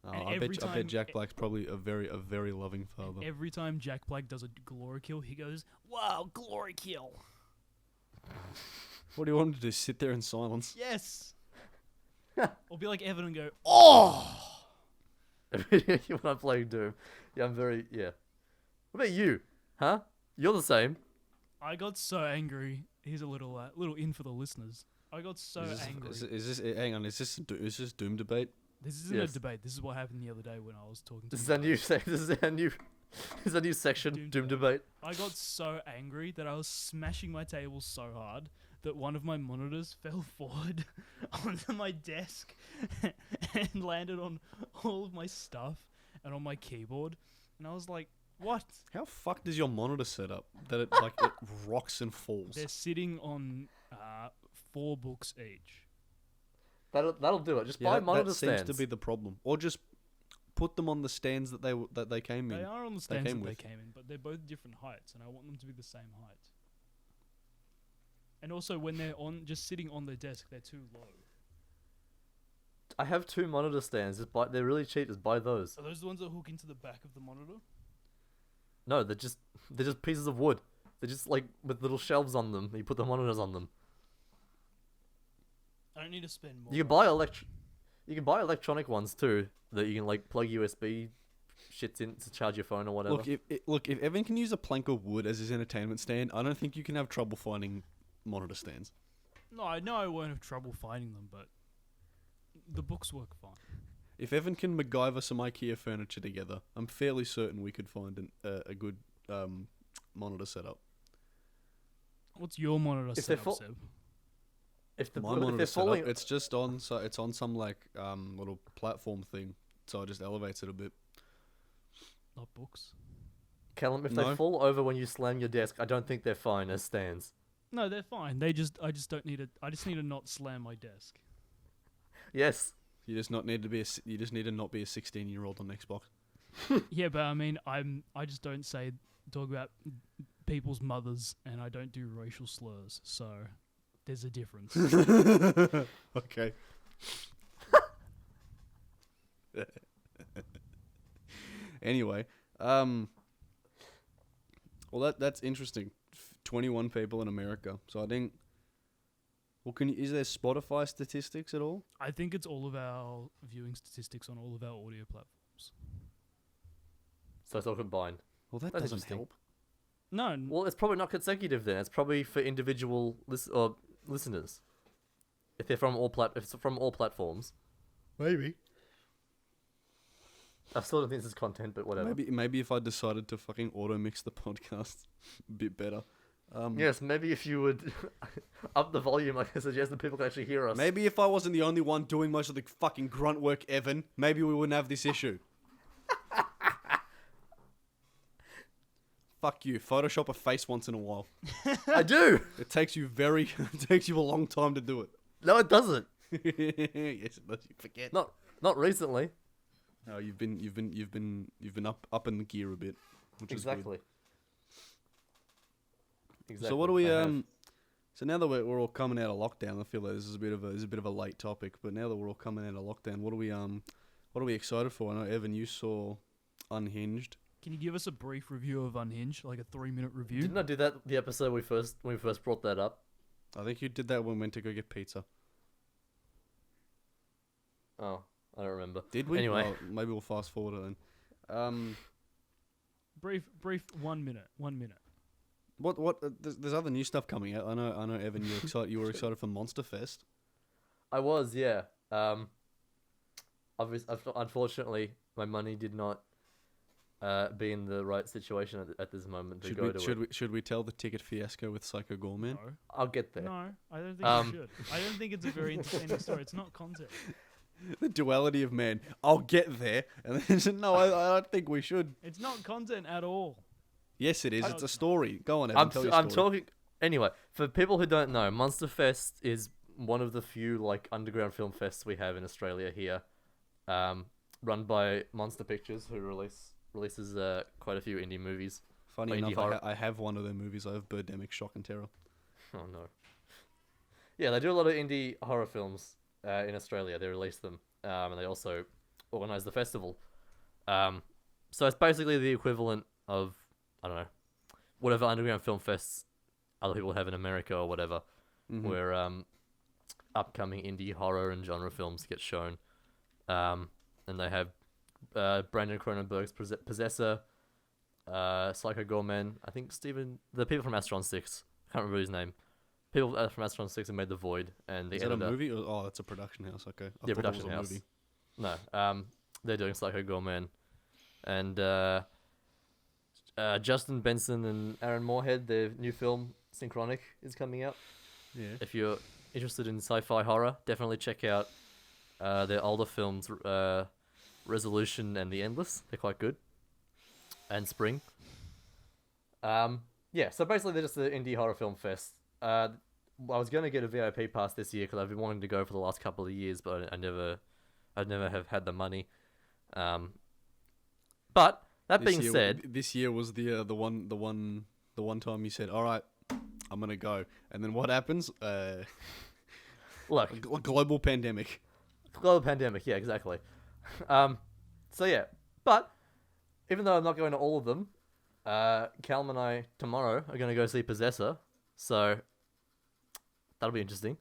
And I every bet time- Jack Black's probably a very loving father. Every time Jack Black does a glory kill, he goes, "Wow, glory kill!" What do you want him to do? Sit there in silence? Yes. Or be like Evan and go, "Oh." When I'm playing Doom, yeah, I'm very yeah. What about you? Huh? You're the same. I got so angry. Here's a little in for the listeners. I got so angry. Is this? Hang on. Is this Doom debate? This isn't Yes. a debate. This is what happened the other day when I was talking to This is you our new. guys. This is our new section. Doom Doom debate. debate. I got so angry that I was smashing my table so hard that one of my monitors fell forward onto my desk and landed on all of my stuff and on my keyboard. And I was like, what? How fucked is your monitor set up that it it rocks and falls? They're sitting on 4 books each. That'll do it. Just Yeah, buy that monitor seems stands. to be the problem. Or just put them on the stands that they came in. They are on the stands came that they with. came in, but they're both different heights, and I want them to be the same height. And also, when they're just sitting on the desk, they're too low. I have 2 monitor stands. They're really cheap. Just buy those. Are those the ones that hook into the back of the monitor? No, they're just pieces of wood. They're just like with little shelves on them. You put the monitors on them. I don't need to spend more. You can buy electronic ones too that you can like plug USB shits in to charge your phone or whatever. Look, if Evan can use a plank of wood as his entertainment stand, I don't think you can have trouble finding monitor stands. No, I know I won't have trouble finding them, but the books work fine. If Evan can MacGyver some IKEA furniture together, I'm fairly certain we could find a good monitor setup. What's your monitor If they're setup, full- Seb? if My if monitor they're setup, falling, it's just it's on some little platform thing, so it just elevates it a bit. Not books. Callum, if No. they fall over when you slam your desk, I don't think they're fine as stands. No, they're fine. I just don't need it. I just need to not slam my desk. Yes. You just need to not be a 16-year-old on Xbox. Yeah, but I mean, I just don't talk about people's mothers, and I don't do racial slurs. So there's a difference. Okay. Anyway, well that's interesting. 21 people in America. So I think. Well, is there Spotify statistics at all? I think it's all of our viewing statistics on all of our audio platforms. So it's all combined. Well, that That's doesn't interesting. help. No, Well, it's probably not consecutive then. It's probably for individual listeners. If they're from all platforms. Maybe. I still don't think this is content, but whatever. Maybe if I decided to fucking auto mix the podcast a bit better. Yes, maybe if you would up the volume, like I suggested, people can actually hear us. Maybe if I wasn't the only one doing most of the fucking grunt work, Evan, maybe we wouldn't have this issue. Fuck you. Photoshop a face once in a while. I do. It takes you a long time to do it. No, it doesn't. Yes, it does. You forget. Not recently. No, you've been up in the gear a bit, which is Exactly. good. So what do we So now that we're all coming out of lockdown, I feel like this is a bit of a late topic. But now that we're all coming out of lockdown, what are we excited for? I know Evan, you saw Unhinged. Can you give us a brief review of Unhinged, like a 3-minute review? Didn't I do that the episode when we first brought that up? I think you did that when we went to go get pizza. Oh, I don't remember. Did we? Anyway. Oh, maybe we'll fast forward it then. Brief 1 minute. 1 minute. What? There's other new stuff coming out. I know. Evan, you're excited. You were excited for Monsterfest. I was, yeah. Unfortunately, my money did not be in the right situation at this moment to go to it. Should we tell the ticket fiasco with Psycho Goreman? No. I'll get there. No, I don't think you should. I don't think it's a very entertaining story. It's not content. The duality of man. I'll get there, and then no, I don't think we should. It's not content at all. Yes, it is. It's a story. Go on, Evan. Tell your story. I'm talking. Anyway, for people who don't know, Monsterfest is one of the few like underground film fests we have in Australia here, run by Monster Pictures, who releases quite a few indie movies. Funny indie enough, horror. I have one of their movies. I have Birdemic, Shock and Terror. Oh no. Yeah, they do a lot of indie horror films in Australia. They release them, and they also organize the festival. So it's basically the equivalent of, I don't know, whatever underground film fests other people have in America or whatever, where upcoming indie horror and genre films get shown. And they have Brandon Cronenberg's Possessor, Psycho Goreman, I think the people from Astron 6, I can't remember his name. People from Astron 6 who made The Void, and the Is editor. that a movie? Oh, that's a production house. Okay. I Yeah, thought that was production a house. movie. No, they're doing Psycho Goreman, and Justin Benson and Aaron Moorhead, their new film Synchronic is coming out. Yeah. If you're interested in sci-fi horror, definitely check out their older films, Resolution and The Endless. They're quite good. And Spring. Yeah, so basically they're just an indie horror film fest. I was going to get a VIP pass this year because I've been wanting to go for the last couple of years, but I never have had the money. But that being said, this year was the one time you said, "All right, I'm gonna go," and then what happens? look, A global pandemic. global pandemic, yeah, exactly. So yeah, but even though I'm not going to all of them, Calum and I tomorrow are going to go see Possessor, so that'll be interesting.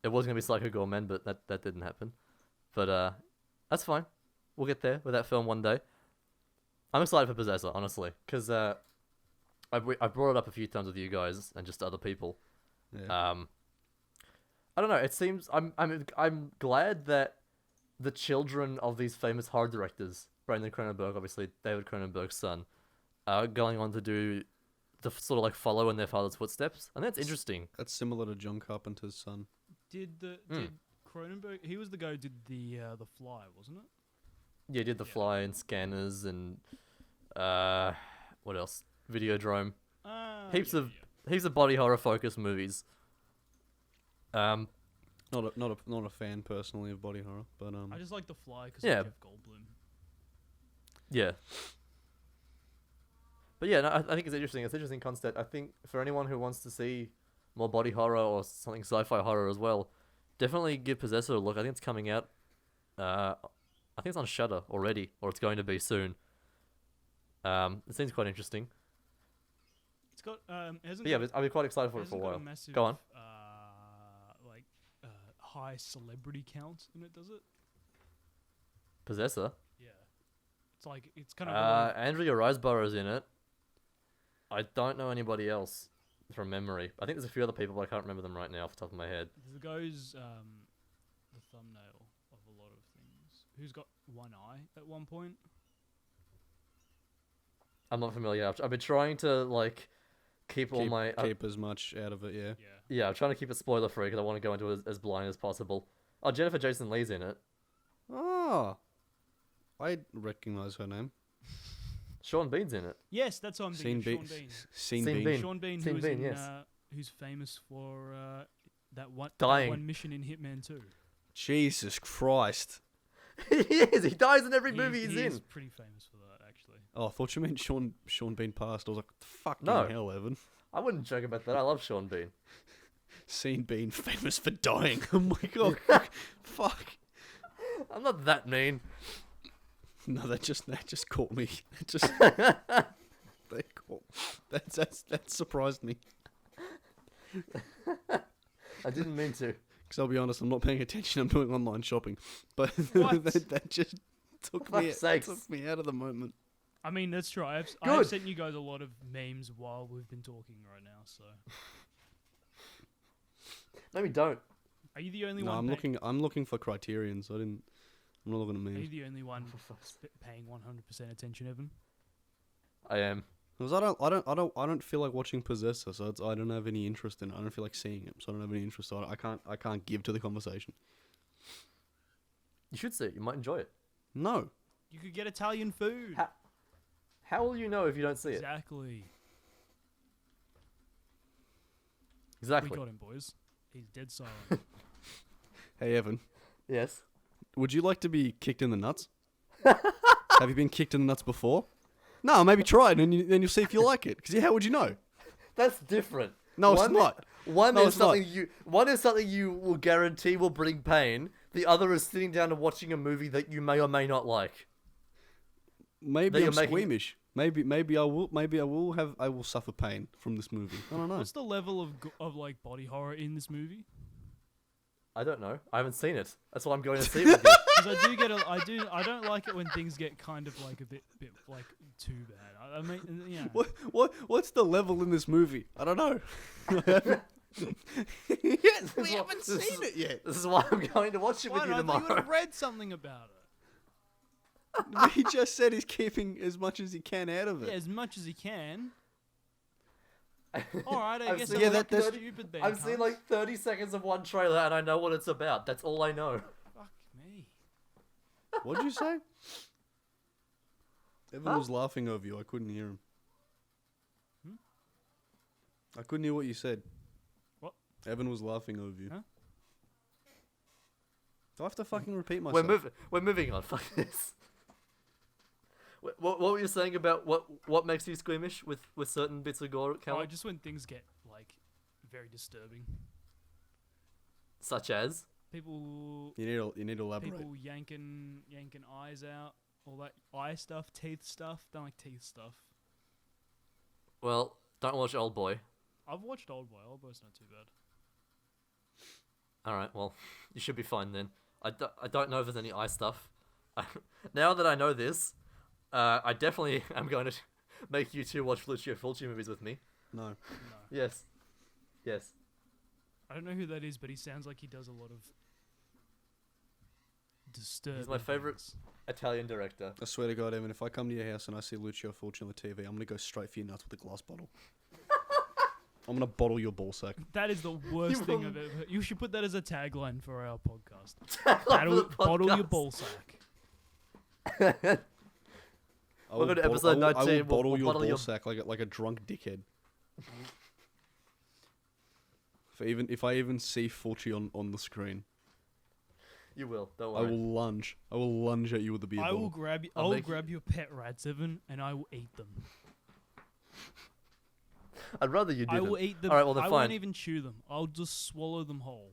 It was going to be Psycho Goreman, but that didn't happen. But that's fine. We'll get there with that film one day. I'm excited for Possessor, honestly, because I've brought it up a few times with you guys and just other people. Yeah. I don't know. It seems I'm glad that the children of these famous horror directors, Brandon Cronenberg, obviously David Cronenberg's son, are going on to do the sort of like follow in their father's footsteps, and that's interesting. That's similar to John Carpenter's son. Did Cronenberg? He was the guy who did the Fly, wasn't it? Yeah, he did The Fly and Scanners and what else? Videodrome. Heaps of body horror focused movies. Not a fan personally of body horror, but I just like The Fly because Yeah. of Jeff Goldblum. Yeah. But yeah, no, I think it's interesting. It's an interesting concept. I think for anyone who wants to see more body horror or something sci-fi horror as well, definitely give Possessor a look. I think it's coming out. I think it's on Shudder already, or it's going to be soon. It seems quite interesting. It's got hasn't But yeah, got, I've been quite excited for it for a hasn't got while. massive, Go on. Like high celebrity count in it, does it? Possessor. Yeah. It's like it's kind of Andrea Riseborough's in it. I don't know anybody else from memory. I think there's a few other people, but I can't remember them right now off the top of my head. the guy's the thumbnail of a lot of things. one eye at one point. I'm not familiar. I've been trying to like keep all my keep as much out of it. Yeah. Yeah. yeah. I'm trying to keep it spoiler free because I want to go into it as blind as possible. Oh, Jennifer Jason Leigh's in it. Oh, I recognize her name. Sean Bean's in it. Yes, that's what I'm Seen thinking. Bean. Sean Bean. Seen Seen Bean. Bean. Sean Bean, Seen who's Bean, in, yes. who's famous for that Dying. one mission in Hitman 2. Jesus Christ. He is. He dies in every movie he's He's in. pretty famous for that, actually. Oh, I thought you meant Sean Bean passed. I was like, fucking No. hell, Evan. I wouldn't joke about that. I love Sean Bean. Seen Bean famous for dying. Oh my god. Fuck. I'm not that mean. No, that just caught me. It just that surprised me. I didn't mean to. Because I'll be honest, I'm not paying attention. I'm doing online shopping, but What? that just took For me fuck's sakes. took me out of the moment. I mean, that's true. I've Good. sent you guys a lot of memes while we've been talking right now, so... Maybe don't. Are you the only No, one I'm looking for criterions. I'm not looking at Are you memes. the only one For fuck's paying 100% attention, Evan? I am. Because I don't feel like watching Possessor, so I don't have any interest in it. I don't feel like seeing it, so I don't have any interest. So I can't give to the conversation. You should see it. You might enjoy it. No. You could get Italian food. How will you know if you don't see it? Exactly. Exactly. We got him, boys. He's dead silent. Hey Evan, Yes. would you like to be kicked in the nuts? Have you been kicked in the nuts before? No, maybe try it, and then you'll see if you like it. Because how would you know? That's different. No, it's not. One No, is it's not. something you will guarantee will bring pain. The other is sitting down and watching a movie that you may or may not like. Maybe That you're I'm making- squeamish. Maybe I will suffer pain from this movie. I don't know. What's the level of like body horror in this movie? I don't know. I haven't seen it. That's why I'm going to see it with you. Because I don't like it when things get kind of like a bit like too bad. I mean, yeah. What's the level in this movie? I don't know. Yes, we haven't seen it yet. This is why I'm going to watch it Why with you not? I thought you would tomorrow. have read something about it. He just said he's keeping as much as he can out of it. Yeah, as much as he can. All right, I I've guess seen I'm like fucking 30 stupid then. I've seen cunt. like 30 seconds of one trailer and I know what it's about. That's all I know. Fuck me. What'd you say? Evan was laughing over you. I couldn't hear him. I couldn't hear what you said. What? Evan was laughing over you. Huh? Do I have to fucking repeat myself? We're moving on. Fuck this. What were you saying about what makes you squeamish with certain bits of gore, Oh, Callum? just when things get like very disturbing. Such as? People You need to elaborate. people yanking eyes out, all that eye stuff, teeth stuff. Don't like teeth stuff. Well, don't watch Old Boy. I've watched Old Boy. Old Boy's not too bad. All right, well, you should be fine then. I don't know if there's any eye stuff. Now that I know this, I definitely am going to make you two watch Lucio Fulci movies with me. No. No. Yes. Yes. I don't know who that is, but he sounds like he does a lot of disturbing. He's my favourite. things. Italian director. I swear to God, Evan, if I come to your house and I see Lucio Fulci on the TV, I'm going to go straight for your nuts with a glass bottle. I'm going to bottle your ballsack. That is the worst You thing will- I've ever heard. You should put that as a tagline for our podcast. Bottle Bottle your ballsack. I will Welcome to bottle- episode I will 19, we'll bottle your bottle your- ballsack like a drunk dickhead. If I even see Fulci on the screen, You will. Don't I worry. will lunge. I will lunge at you with a beer I will bottle. grab you. I'll I'll make grab your pet rats, Evan, and I will eat them. I'd rather you I didn't. will eat them. All right, well then I fine. won't even chew them. I'll just swallow them whole.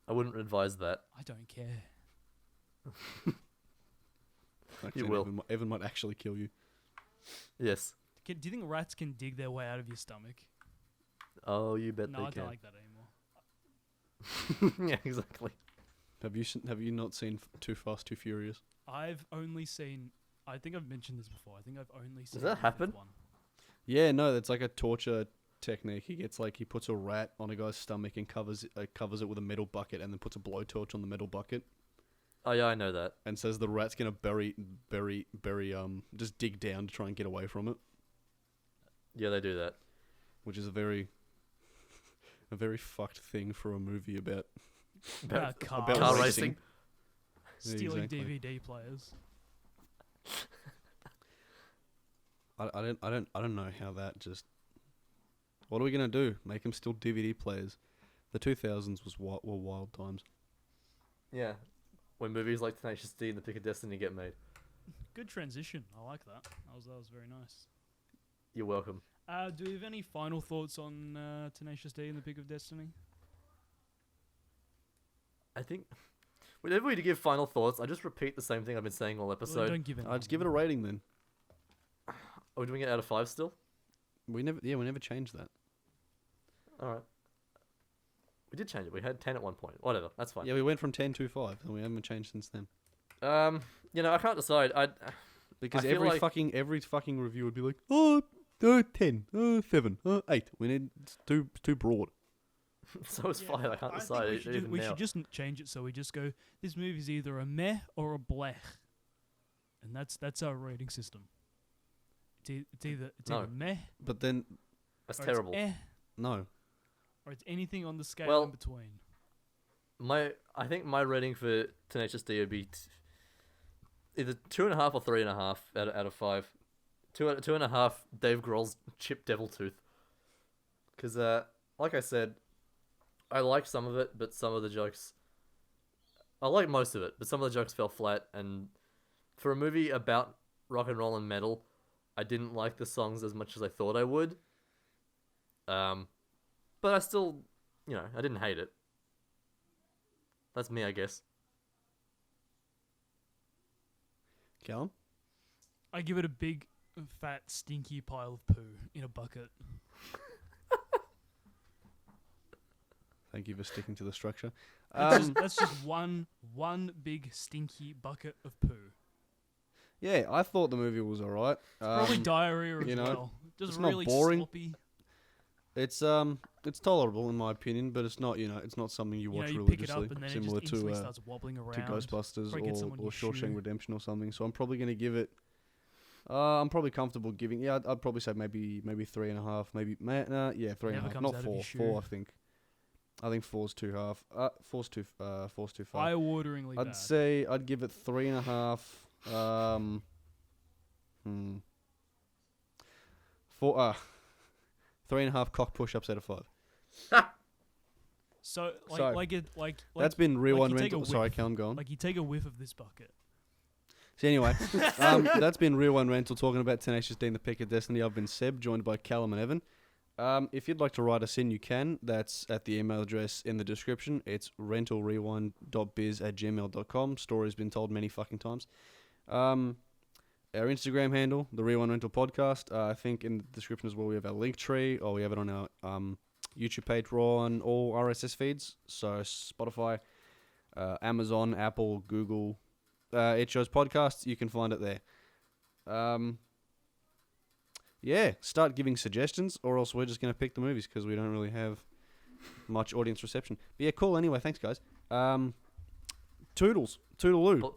I wouldn't advise that. I don't care. Actually, will. Evan might actually kill you. Yes. Do you think rats can dig their way out of your stomach? Oh, you bet No, they I can. don't like that anymore. Yeah, exactly. Have you not seen Too Fast, Too Furious? I've only seen. I think I've mentioned this before. I think I've only seen. that the fifth happen? One. Yeah, no, it's like a torture technique. He puts a rat on a guy's stomach and covers it with a metal bucket, and then puts a blowtorch on the metal bucket. Oh yeah, I know that. and says the rat's gonna just dig down to try and get away from it, Yeah, they do that. which is a very fucked thing for a movie about. Car, about Car racing. racing. stealing Exactly. DVD players. I don't know how that just. What are we gonna do? Make them steal DVD players? The 2000s were wild times. Yeah. When movies like Tenacious D and The Pick of Destiny get made. Good transition. I like that. That was very nice. You're welcome. Do you have any final thoughts on Tenacious D and the Pick of Destiny? I think whenever we give final thoughts, I just repeat the same thing I've been saying all Well, episode. don't give it. I'd just give it a rating then. Are we doing it out of 5 still? We never changed that. Alright. We did change it. We had 10 at one point. Whatever. That's fine. Yeah, we went from 10 to 5, and we haven't changed since then. I can't decide. Because I feel like- every fucking review would be like, 10, 7, 8. We need it's too broad. So it's 5. I can't decide. We should, even now. should just change it so we just go. This movie's either a meh or a blech, and that's our rating system. It's either No. meh But then That's or terrible. it's no, or it's anything on the scale Well- in between. I think my rating for Tenacious D would be either 2.5 or 3.5 out of 5. 2.5 Dave Grohl's Chip Devil Tooth. Because, like I said, I like some of it, but some of the jokes. I like most of it, but some of the jokes fell flat. And for a movie about rock and roll and metal, I didn't like the songs as much as I thought I would. But I still, I didn't hate it. That's me, I guess. Callum. I give it a big, fat, stinky pile of poo in a bucket. Thank you for sticking to the structure. That's just one big stinky bucket of poo. Yeah, I thought the movie was alright. Probably diarrhea as you know, well. Just it's not really boring. sloppy. It's tolerable in my opinion, but it's not it's not something you watch You pick it religiously, up and then similar it just instantly to starts wobbling around. Ghostbusters Probably get someone or your Shawshank shoe. Redemption or something. So I'm probably gonna give it. I'm probably comfortable giving. Yeah, I'd probably say maybe 3.5. Maybe 3.5, comes not out of 4. your 4, I shoe. think. I think 4's too half. 4's too far. Eye-wateringly I'd bad. say I'd give it 3.5. 4. 3.5 cock push-ups out of 5. So So, like That's been real like one you take a rental. Sorry, whiff. Callum, go on. like you take a whiff of this bucket. So anyway, that's been Real One Rental talking about Tenacious D and the Pick of Destiny. I've been Seb, joined by Callum and Evan. If you'd like to write us in, you can. That's at the email address in the description. It's rentalrewind.biz@gmail.com. Story's been told many fucking times. Our Instagram handle, the Real One Rental Podcast. I think in the description as well we have our link tree, or we have it on our YouTube page. We're on all RSS feeds, so Spotify, Amazon, Apple, Google. It shows podcasts. You can find it there. Start giving suggestions, or else we're just going to pick the movies because we don't really have much audience reception. But yeah, cool. Anyway, thanks, guys. Toodles. Toodaloo.